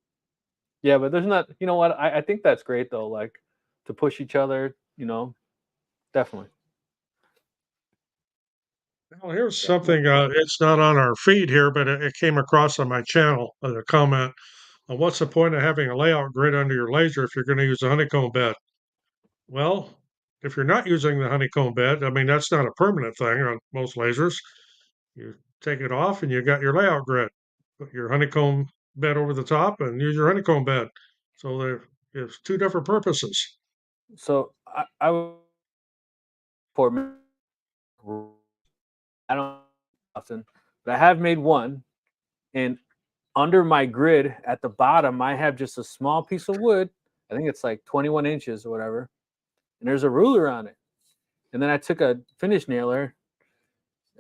Yeah, but there's not. You know what? I think that's great though. Like to push each other. Definitely. Well, here's something, it's not on our feed here, but it came across on my channel as a comment. What's the point of having a layout grid under your laser if you're going to use a honeycomb bed? Well, if you're not using the honeycomb bed, I mean, that's not a permanent thing on most lasers. You take it off and you got your layout grid. Put your honeycomb bed over the top and use your honeycomb bed. So there's 2 different purposes. So I don't often, but I have made one, and under my grid at the bottom, I have just a small piece of wood. I think it's like 21 inches or whatever, and there's a ruler on it. And then I took a finish nailer,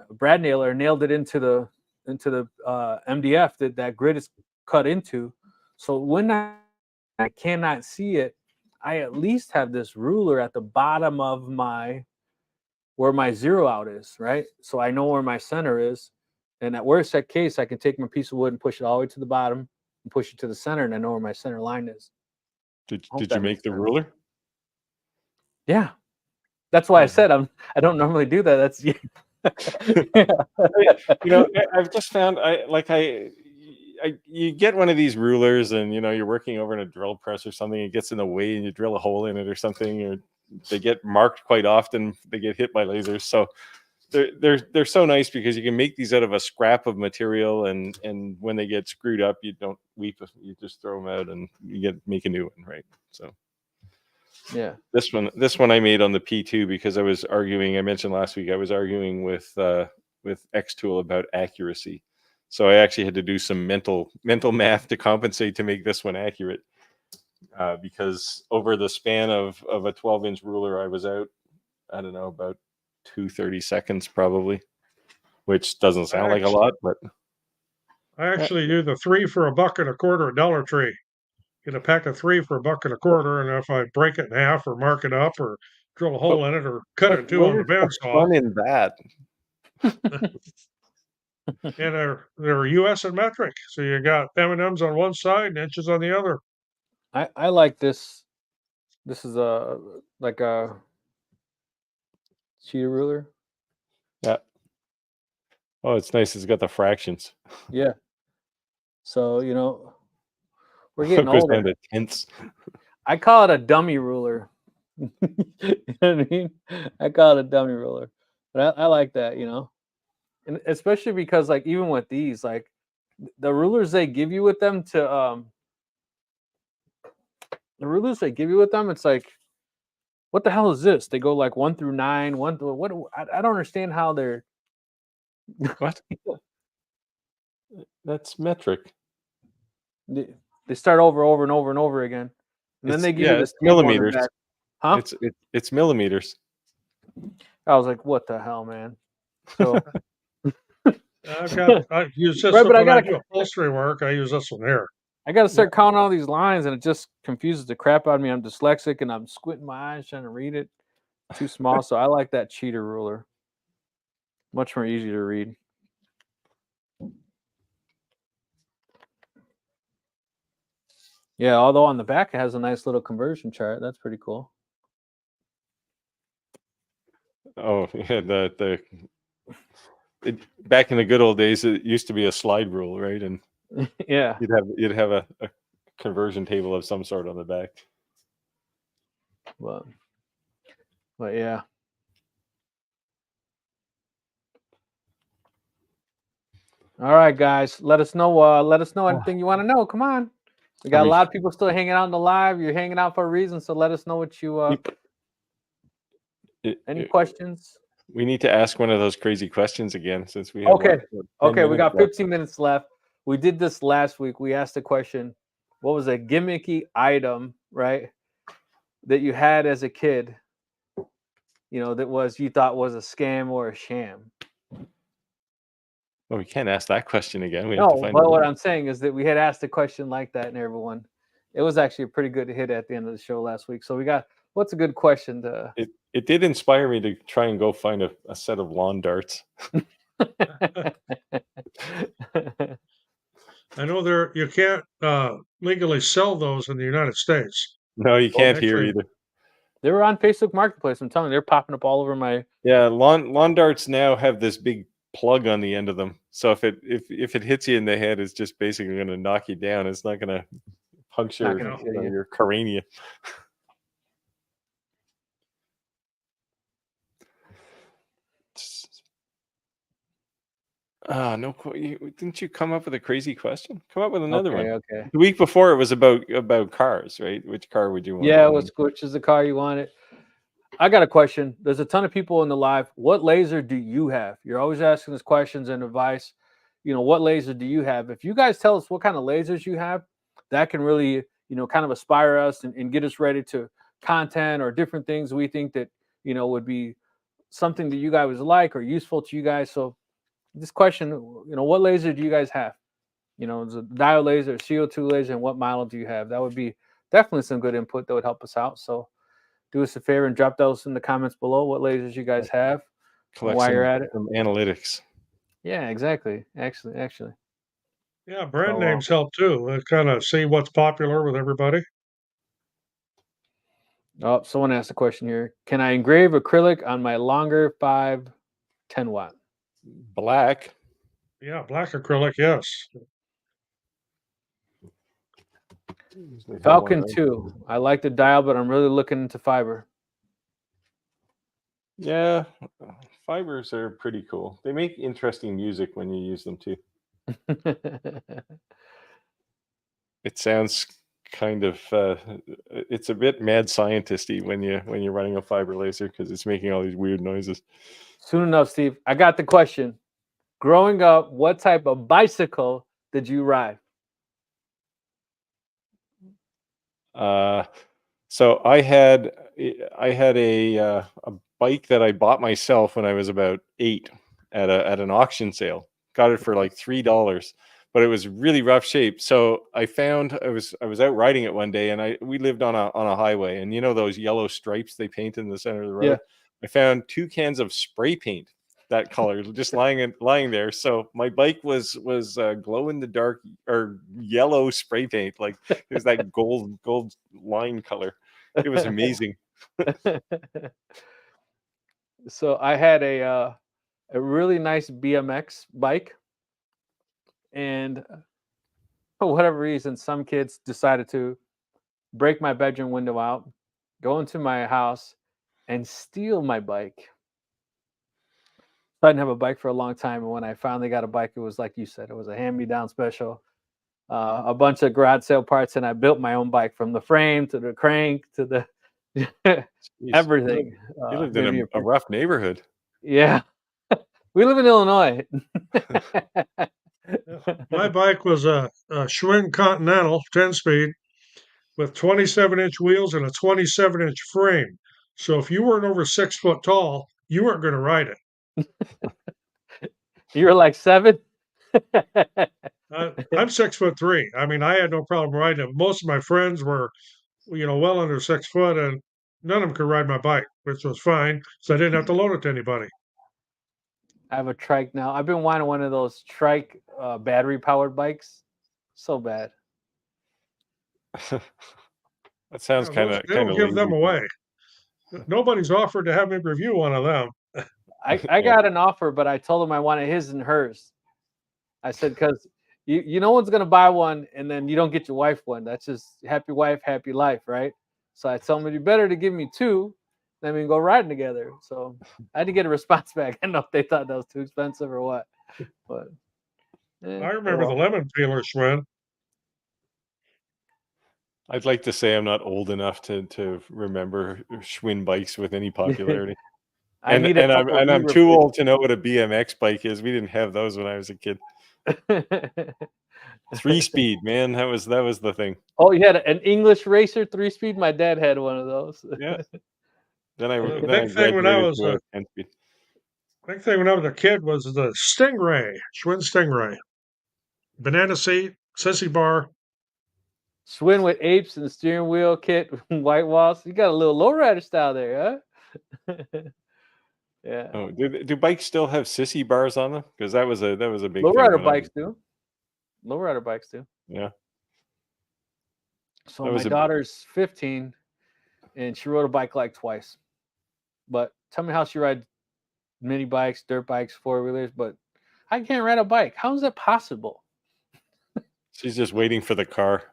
a brad nailer, nailed it into the MDF that grid is cut into. So when I cannot see it, I at least have this ruler at the bottom of where my zero out is, right? So I know where my center is. And at worst case, I can take my piece of wood and push it all the way to the bottom and push it to the center, and I know where my center line is. Did you make the ruler? Yeah. That's why I said I don't normally do that. That's I've just found you get one of these rulers and you're working over in a drill press or something, it gets in the way and you drill a hole in it or something, or they get marked quite often. They get hit by lasers, so they're so nice because you can make these out of a scrap of material, and when they get screwed up, you don't weep. You just throw them out and you make a new one, right? So Yeah. this one I made on the P2 because I was arguing. I mentioned last week I was arguing with Xtool about accuracy. So I actually had to do some mental math to compensate to make this one accurate. Because over the span of a 12-inch ruler, I was out, I don't know, about 230 seconds probably, which doesn't sound like a lot, but I actually do the 3 for $1.25 at Dollar Tree. Get a pack of 3 for $1.25, and if I break it in half or mark it up or drill a hole in it or cut it in two on the bandsaw. Fun in that. And they're US and metric, so you got M&Ms on one side and inches on the other. I like this. This is like a cheater ruler. Yeah. Oh, it's nice. It's got the fractions. Yeah. So we're getting older. Down to tenths. I call it a dummy ruler. You know what I mean? I call it a dummy ruler, but I like that, and especially because like even with these, like the rulers they give you with them it's like, what the hell is this? They go like 1 through 9, what? I don't understand how they're what? That's metric. They start over and over and over again, and then they give you this millimeters. Huh? It's millimeters. I was like, what the hell, man? So I use this one when I do upholstery work. I use this one here. I got to start counting all these lines, and it just confuses the crap out of me. I'm dyslexic, and I'm squinting my eyes trying to read it. Too small, so I like that cheater ruler. Much more easy to read. Yeah, although on the back it has a nice little conversion chart. That's pretty cool. Oh, yeah, back in the good old days, it used to be a slide rule, right? And yeah, you'd have a conversion table of some sort on the back. But yeah. All right, guys. Let us know anything you want to know. Come on. We got a lot of people still hanging out in the live. You're hanging out for a reason, so let us know what you any questions? We need to ask one of those crazy questions again since we have Okay, we got 15 minutes left. We did this last week. We asked the question, what was a gimmicky item, right, that you had as a kid, that you thought was a scam or a sham? Well, we can't ask that question again. But what I'm saying is that we had asked a question like that, and everyone, it was actually a pretty good hit at the end of the show last week. So we got, what's a good question to? It did inspire me to try and go find a set of lawn darts. I know you can't legally sell those in the United States. No, you can't here either. They were on Facebook Marketplace. I'm telling you, they're popping up all over my. Yeah, lawn darts now have this big plug on the end of them. So if it hits you in the head, it's just basically going to knock you down. It's not going to puncture your cranium. No! Didn't you come up with a crazy question? Come up with another one. Okay. The week before it was about cars, right? Which car would you want? Yeah, which is the car you wanted? I got a question. There's a ton of people in the live. What laser do you have? You're always asking us questions and advice. What laser do you have? If you guys tell us what kind of lasers you have, that can really, kind of inspire us and get us ready to content or different things we think that, would be something that you guys would like or useful to you guys. So this question, what laser do you guys have? It's a diode laser, CO2 laser, and what model do you have? That would be definitely some good input that would help us out. So do us a favor and drop those in the comments below. What lasers you guys have? While you're at it, some analytics. Yeah, exactly. Actually. Yeah, brand names help too. Kind of see what's popular with everybody. Oh, someone asked a question here. Can I engrave acrylic on my longer 510 watt? Black. Yeah, black acrylic, yes. Falcon 2. I like the dial, but I'm really looking into fiber. Yeah, fibers are pretty cool. They make interesting music when you use them too. It sounds kind of it's a bit mad scientisty when you're running a fiber laser because it's making all these weird noises. Soon enough, Steve. I got the question. Growing up, what type of bicycle did you ride? So I had a bike that I bought myself when I was about 8 at an auction sale. Got it for like $3, but it was really rough shape. So I found I was out riding it one day, and we lived on a highway, and you know those yellow stripes they paint in the center of the road. Yeah. I found 2 cans of spray paint that color just lying there. So my bike was glow in the dark or yellow spray paint, like it was that gold line color. It was amazing. So I had a really nice BMX bike, and for whatever reason, some kids decided to break my bedroom window out, go into my house, and steal my bike. I didn't have a bike for a long time, and when I finally got a bike, it was like you said, it was a hand-me-down special, a bunch of garage sale parts, and I built my own bike from the frame to the crank to the Jeez, everything. You lived maybe in a rough neighborhood. Yeah, we live in Illinois. My bike was a Schwinn Continental 10-speed with 27-inch wheels and a 27-inch frame. So if you weren't over 6 foot tall, you weren't going to ride it. You were like 7. I'm 6'3". I mean, I had no problem riding it. Most of my friends were, well under 6 foot, and none of them could ride my bike, which was fine. So I didn't have to loan it to anybody. I have a trike now. I've been wanting one of those trike battery powered bikes. So bad. That sounds Yeah, kind those- of they don't give them away. Nobody's offered to have me review one of them. I got an offer, but I told him I wanted his and hers. I said, because you no one's gonna buy one and then you don't get your wife one. That's just happy wife, happy life, right? So I told him it'd be better to give me 2, then we can go riding together. So I had to get a response back. I don't know if they thought that was too expensive or what, but I remember the lemon peeler, Schwinn. I'd like to say I'm not old enough to remember Schwinn bikes with any popularity. And I'm too old to know what a BMX bike is. We didn't have those when I was a kid. 3-speed, man, that was the thing. Oh, you had an English racer 3-speed? My dad had one of those. Yeah. Then I big thing when I was to a 10-speed. Big thing when I was a kid was the Stingray, Schwinn Stingray, banana seat, sissy bar. Schwinn with apes and steering wheel kit, white walls. You got a little lowrider style there, huh? Yeah. Oh, do bikes still have sissy bars on them? Because that was a big Lowrider thing. bikes do. Lowrider bikes do. Yeah. So my daughter's 15, and she rode a bike like twice. But tell me how she rides mini bikes, dirt bikes, 4-wheelers. But I can't ride a bike. How is that possible? She's just waiting for the car.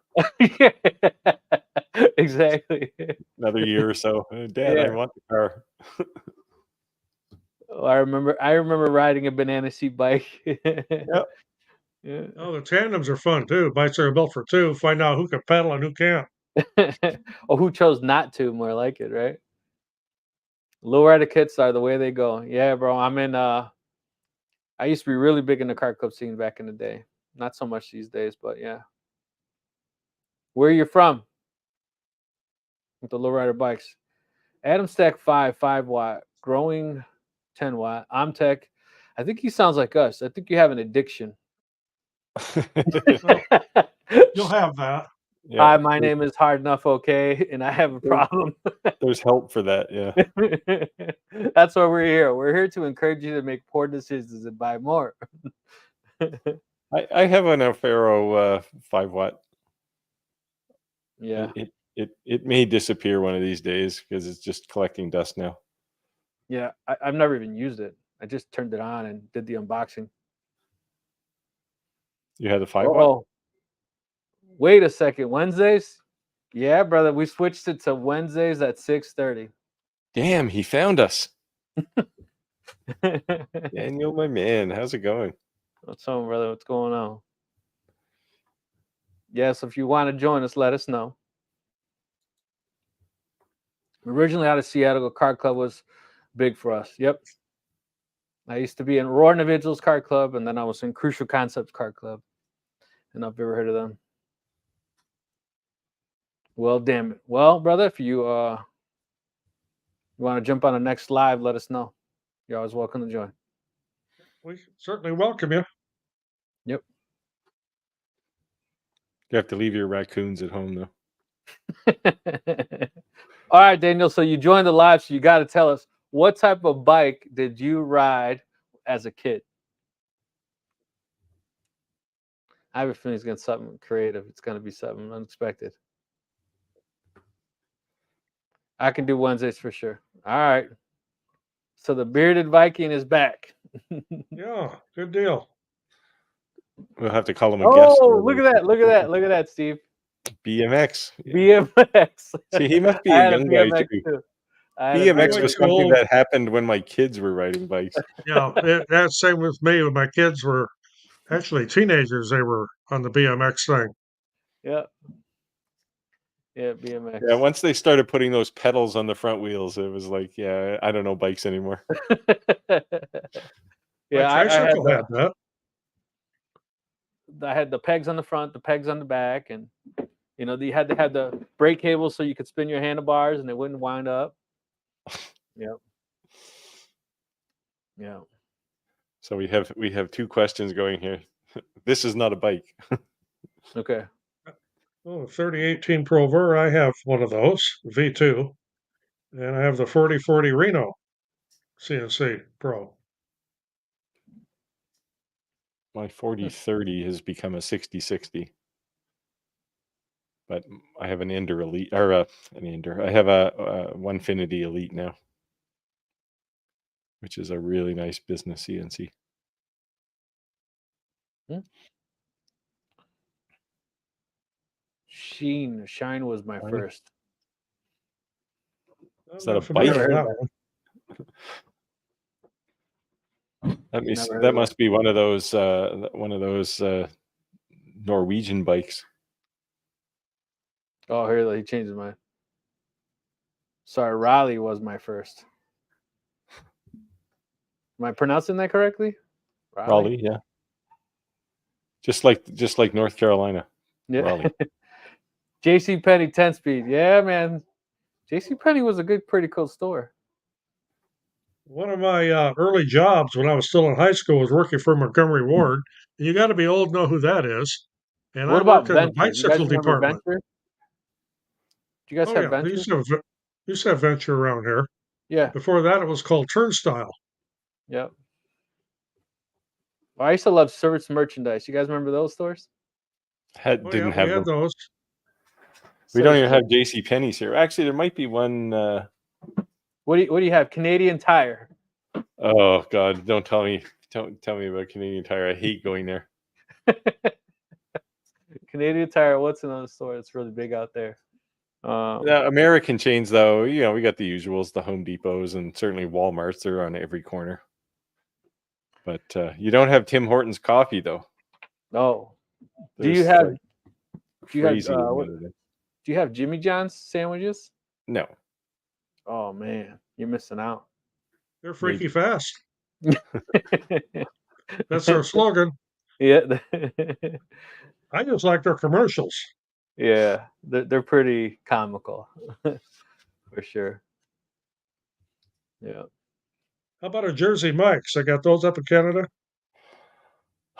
Exactly. Another year or so. Dad, Yeah. I want the car. Oh, I remember riding a banana seat bike. Yep. Yeah. Oh, the tandems are fun too. Bikes are built for 2. Find out who can pedal and who can't. Or who chose not to, more like it, right? Lowrider kits are the way they go. Yeah, bro. I used to be really big in the car club scene back in the day. Not so much these days, but yeah. Where are you from? With the lowrider bikes. Adam Stack 5 watt, growing 10 watt. I'm Tech. I think he sounds like us. I think you have an addiction. You'll have that. Yeah. Hi, my name is Hard Enough Okay, and I have a problem. There's help for that, yeah. That's why we're here. We're here to encourage you to make poor decisions and buy more. I have an Alfaro 5 watt. Yeah. It may disappear one of these days because it's just collecting dust now. Yeah, I've never even used it. I just turned it on and did the unboxing. You had the 5 watt? Wait a second. Wednesdays? Yeah, brother. We switched it to Wednesdays at 6:30. Damn, he found us. Daniel, my man, how's it going? What's on, brother? What's going on? Yes, if you want to join us, let us know. Originally out of Seattle, Card Club was big for us. Yep. I used to be in Raw Individuals Card Club, and then I was in Crucial Concepts Card Club. And I've ever heard of them. Well, damn it. Well, brother, if you want to jump on the next live, let us know. You're always welcome to join. We certainly welcome you. Yep. You have to leave your raccoons at home, though. All right, Daniel. So you joined the live, so you got to tell us, what type of bike did you ride as a kid? I have a feeling it's going to be something creative. It's going to be something unexpected. I can do Wednesdays for sure. All right. So the bearded Viking is back. Yeah, good deal. We'll have to call him a guest. Oh, look at that. Look at that. Look at that, Steve. BMX. BMX. See, he must be I a had young guy BMX too. I had a BMX was something cool. that happened when my kids were riding bikes. Yeah, that's same with me. When my kids were actually teenagers, they were on the BMX thing. Yeah. Yeah, BMX. Yeah, once they started putting those pedals on the front wheels, it was like, yeah, I don't know bikes anymore. Yeah, My tricycle I had that. had the pegs on the front, the pegs on the back, and you know, you had to have the brake cables so you could spin your handlebars and they wouldn't wind up. Yep. Yeah. So we have two questions going here. This is not a bike. Okay. Oh, 3018 Pro Ver, I have one of those, V2. And I have the 4040 Reno CNC Pro. My 4030 has become a 6060. But I have an Ender Elite, or an Ender. I have a Onefinity Elite now, which is a really nice business CNC. Shine was my first. Is that a familiar bike? with that one. That must be one of those Norwegian bikes. Oh, here he changed his mind. Sorry, Raleigh was my first. Am I pronouncing that correctly? Raleigh, yeah. Just like North Carolina. Yeah. Raleigh. JC Penney 10-speed. Yeah, man. JC Penney was a pretty cool store. One of my early jobs when I was still in high school was working for Montgomery Ward. And you got to be old to know who that is. And What I about worked in the Venture? Do you guys bicycle remember department. Venture? Do you guys Oh, have yeah. Venture? They used to have Venture around here. Yeah. Before that, it was called Turnstile. Yep. Well, I used to love Service Merchandise. You guys remember those stores? Didn't have we had them. those. We don't even have JC Penney's here. Actually, there might be one. What do you have? Canadian Tire. Oh God! Don't tell me about Canadian Tire. I hate going there. Canadian Tire. What's another store that's really big out there? American chains, though, you know, we got the usuals, the Home Depots, and certainly Walmarts. They're on every corner. But you don't have Tim Hortons coffee, though. No. Do you have Jimmy John's sandwiches? No. Oh man, you're missing out. They're freaky fast. That's their slogan. Yeah. I just like their commercials. Yeah, they're pretty comical, for sure. Yeah. How about a Jersey Mike's? I got those up in Canada.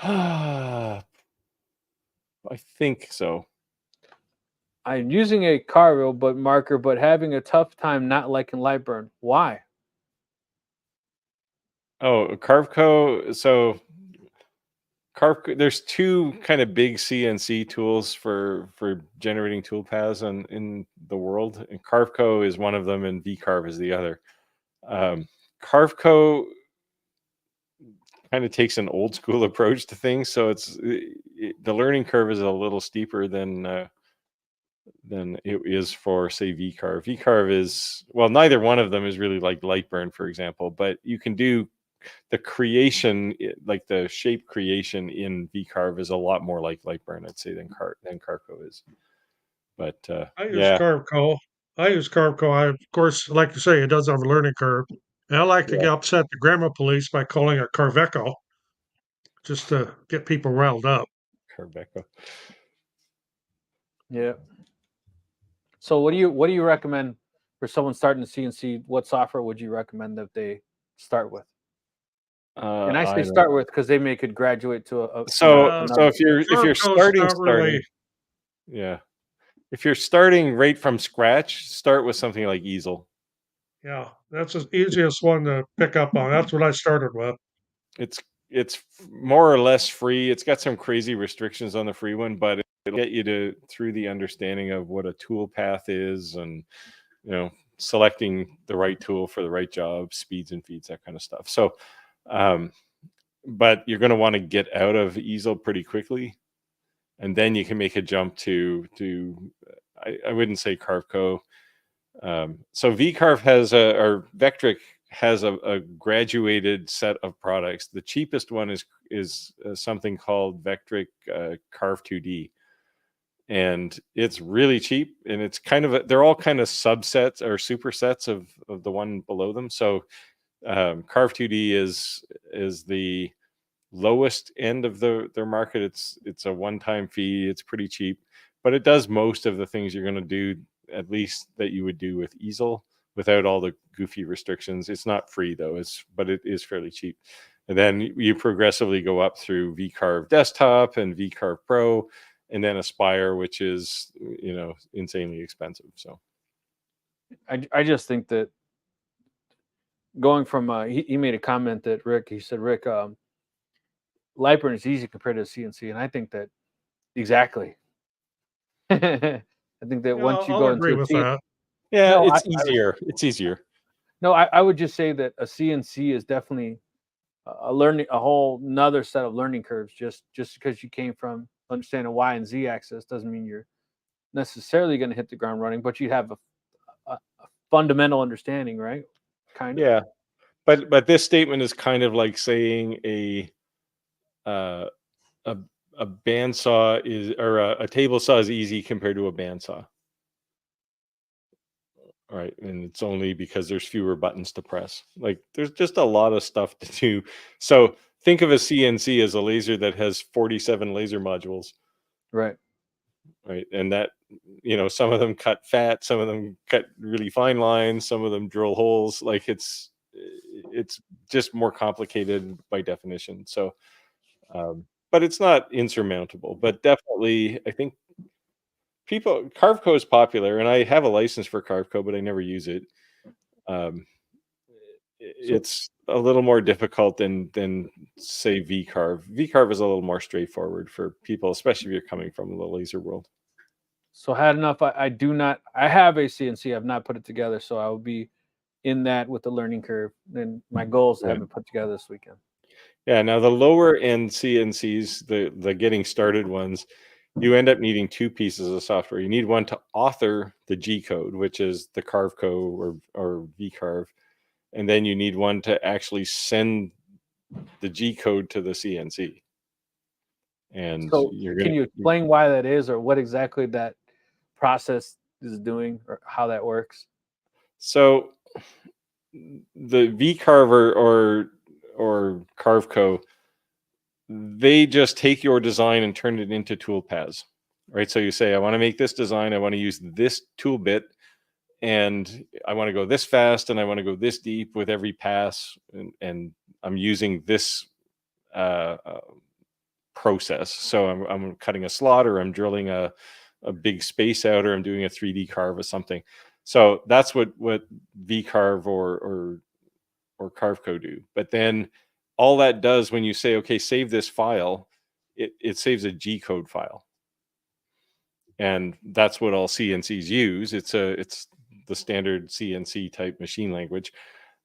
I think so. I'm using a Carvel marker, but having a tough time not liking Lightburn. Why? Oh, Carveco. So Carveco, there's two kind of big CNC tools for generating tool paths in the world, and Carveco is one of them, and VCarve is the other. Carveco kind of takes an old school approach to things, so the learning curve is a little steeper than than it is for, say, VCarve. VCarve is, well, neither one of them is really like Lightburn, for example, but you can do the creation, like the shape creation in VCarve is a lot more like Lightburn, I'd say, than Carco is. But I use yeah, Carveco. Of course, like you say, it does have a learning curve. And I like to yeah, get upset the grammar police by calling it Carveco, just to get people riled up. Carveco. Yeah. So what do you recommend for someone starting to CNC? What software would you recommend that they start with? And I say I don't. start with because they may could graduate to So another. if you're Carveco's starting, not really. yeah, if you're starting right from scratch, start with something like Easel. Yeah, that's the easiest one to pick up on. That's what I started with. It's more or less free. It's got some crazy restrictions on the free one, but it'll get you through the understanding of what a tool path is, and selecting the right tool for the right job, speeds and feeds, that kind of stuff. So but you're going to want to get out of Easel pretty quickly, and then you can make a jump to I wouldn't say Carveco. So VCarve has or Vectric has a graduated set of products. The cheapest one is something called Vectric Carve 2D, and it's really cheap. And it's kind of they're all kind of subsets or supersets of the one below them. So Carve 2D is the lowest end of their market. It's a one-time fee. It's pretty cheap, but it does most of the things you're going to do, at least that you would do with Easel, without all the goofy restrictions. It's not free though, but it is fairly cheap. And then you progressively go up through VCarve Desktop and VCarve Pro, and then Aspire, which is insanely expensive. So I just think that going from he made a comment that he said Rick, Lightburn is easy compared to CNC, and I think that exactly. I think that Yeah, once you I'll go agree into a with that. yeah, No, it's easier. It's easier. No, I would just say that a CNC is definitely a whole another set of learning curves. Just because you came from understanding Y and Z axis doesn't mean you're necessarily going to hit the ground running, but you have a fundamental understanding, right? Kind of. Yeah, but this statement is kind of like saying a bandsaw is, or a table saw is easy compared to a bandsaw. Right, and it's only because there's fewer buttons to press. Like there's just a lot of stuff to do. So think of a CNC as a laser that has 47 laser modules, Right. right? And that, some of them cut fat, some of them cut really fine lines, some of them drill holes. Like it's just more complicated by definition. So but it's not insurmountable. But definitely, I think Carveco is popular, and I have a license for Carveco, but I never use it. It's a little more difficult than say VCarve. VCarve is a little more straightforward for people, especially if you're coming from the laser world. So had enough. I do not. I have a CNC. I've not put it together, so I will be in that with the learning curve. And my goal is to have it put together this weekend. Yeah. Now the lower end CNCs, the getting started ones, you end up needing two pieces of software. You need one to author the G code, which is the Carveco or VCarve, and then you need one to actually send the G code to the CNC. And so can you explain why that is, or what exactly that process is doing, or how that works? So the VCarve or Carveco, they just take your design and turn it into tool paths, right? So you say, I want to make this design, I want to use this tool bit, and I want to go this fast, and I want to go this deep with every pass, and I'm using this process. So I'm cutting a slot, or I'm drilling a big space out, or I'm doing a 3D carve of something. So that's what VCarve or Carveco do. But then all that does, when you say, okay, save this file, it saves a G code file. And that's what all CNCs use. It's the standard CNC type machine language,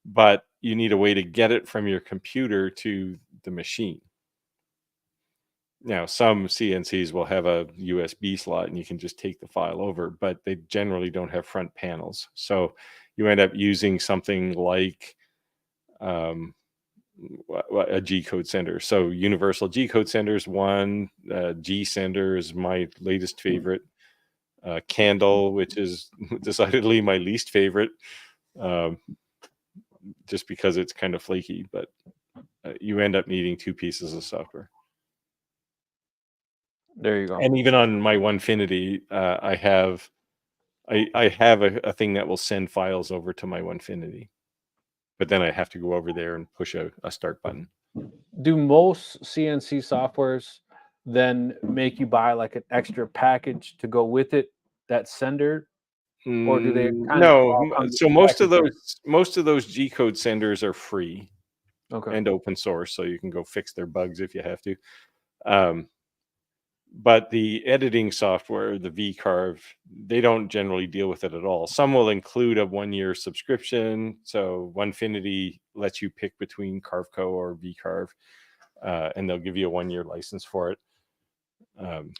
but you need a way to get it from your computer to the machine. Now, some CNCs will have a USB slot and you can just take the file over, but they generally don't have front panels. So you end up using something like a G-code sender. So universal G-code senders, one, G sender is my latest favorite. Candle, which is decidedly my least favorite, just because it's kind of flaky, but you end up needing two pieces of software. There you go. And even on my Onefinity, I have a thing that will send files over to my Onefinity, but then I have to go over there and push a start button. Do most CNC softwares then make you buy like an extra package to go with it, that sender, or do they kind of all No? come So most of those G-code senders are free and open source, so you can go fix their bugs if you have to. But the editing software, the VCarve, they don't generally deal with it at all. Some will include a 1-year subscription. So Onefinity lets you pick between Carveco or VCarve, and they'll give you a 1-year license for it.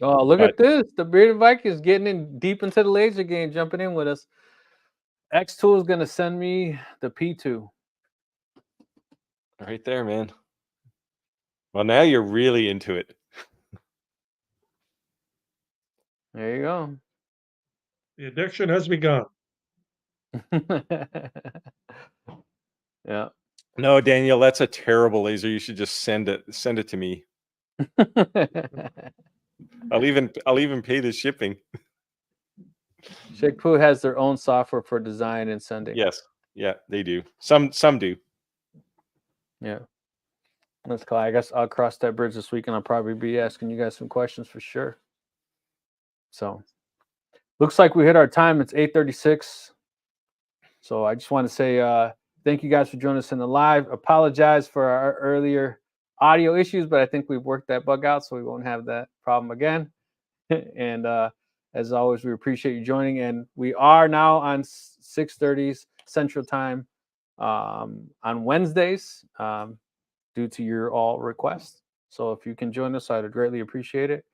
Oh, look at this. The Bearded Vikings getting in deep into the laser game, jumping in with us. X-Tool is going to send me the P2. Right there, man. Well, now you're really into it. There you go. The addiction has begun. Yeah. No, Daniel, that's a terrible laser. You should just send it to me. I'll even pay the shipping. Shakepoo has their own software for design and sending. Yes. Yeah, they do. Some do. Yeah. That's cool. I guess I'll cross that bridge this week and I'll probably be asking you guys some questions for sure. So looks like we hit our time. It's 8:36. So I just want to say thank you guys for joining us in the live. Apologize for our earlier audio issues, but I think we've worked that bug out, so we won't have that problem again. And as always, we appreciate you joining. And we are now on 6:30 Central Time on Wednesdays due to your all requests. So if you can join us, I'd greatly appreciate it.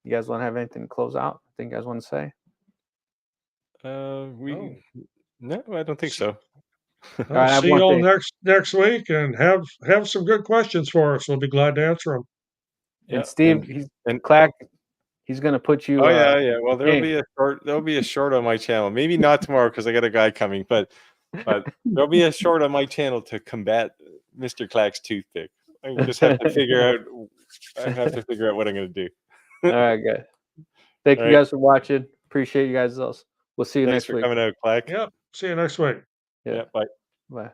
You guys want to have anything to close out? I think you guys want to say? No, I don't think so. Well, right, see you all next week, and have some good questions for us. We'll be glad to answer them. And Steve, Clack, he's going to put you. Oh yeah. Well, there'll be a short on my channel. Maybe not tomorrow because I got a guy coming, but there'll be a short on my channel to combat Mr. Clack's toothpick. I just have to figure out. I have to figure out what I'm going to do. All right, good. Thank you guys for watching. Appreciate you guys. We'll see you next week. Thanks for coming out, Clack. Yep. See you next week. Yeah. Bye. Bye.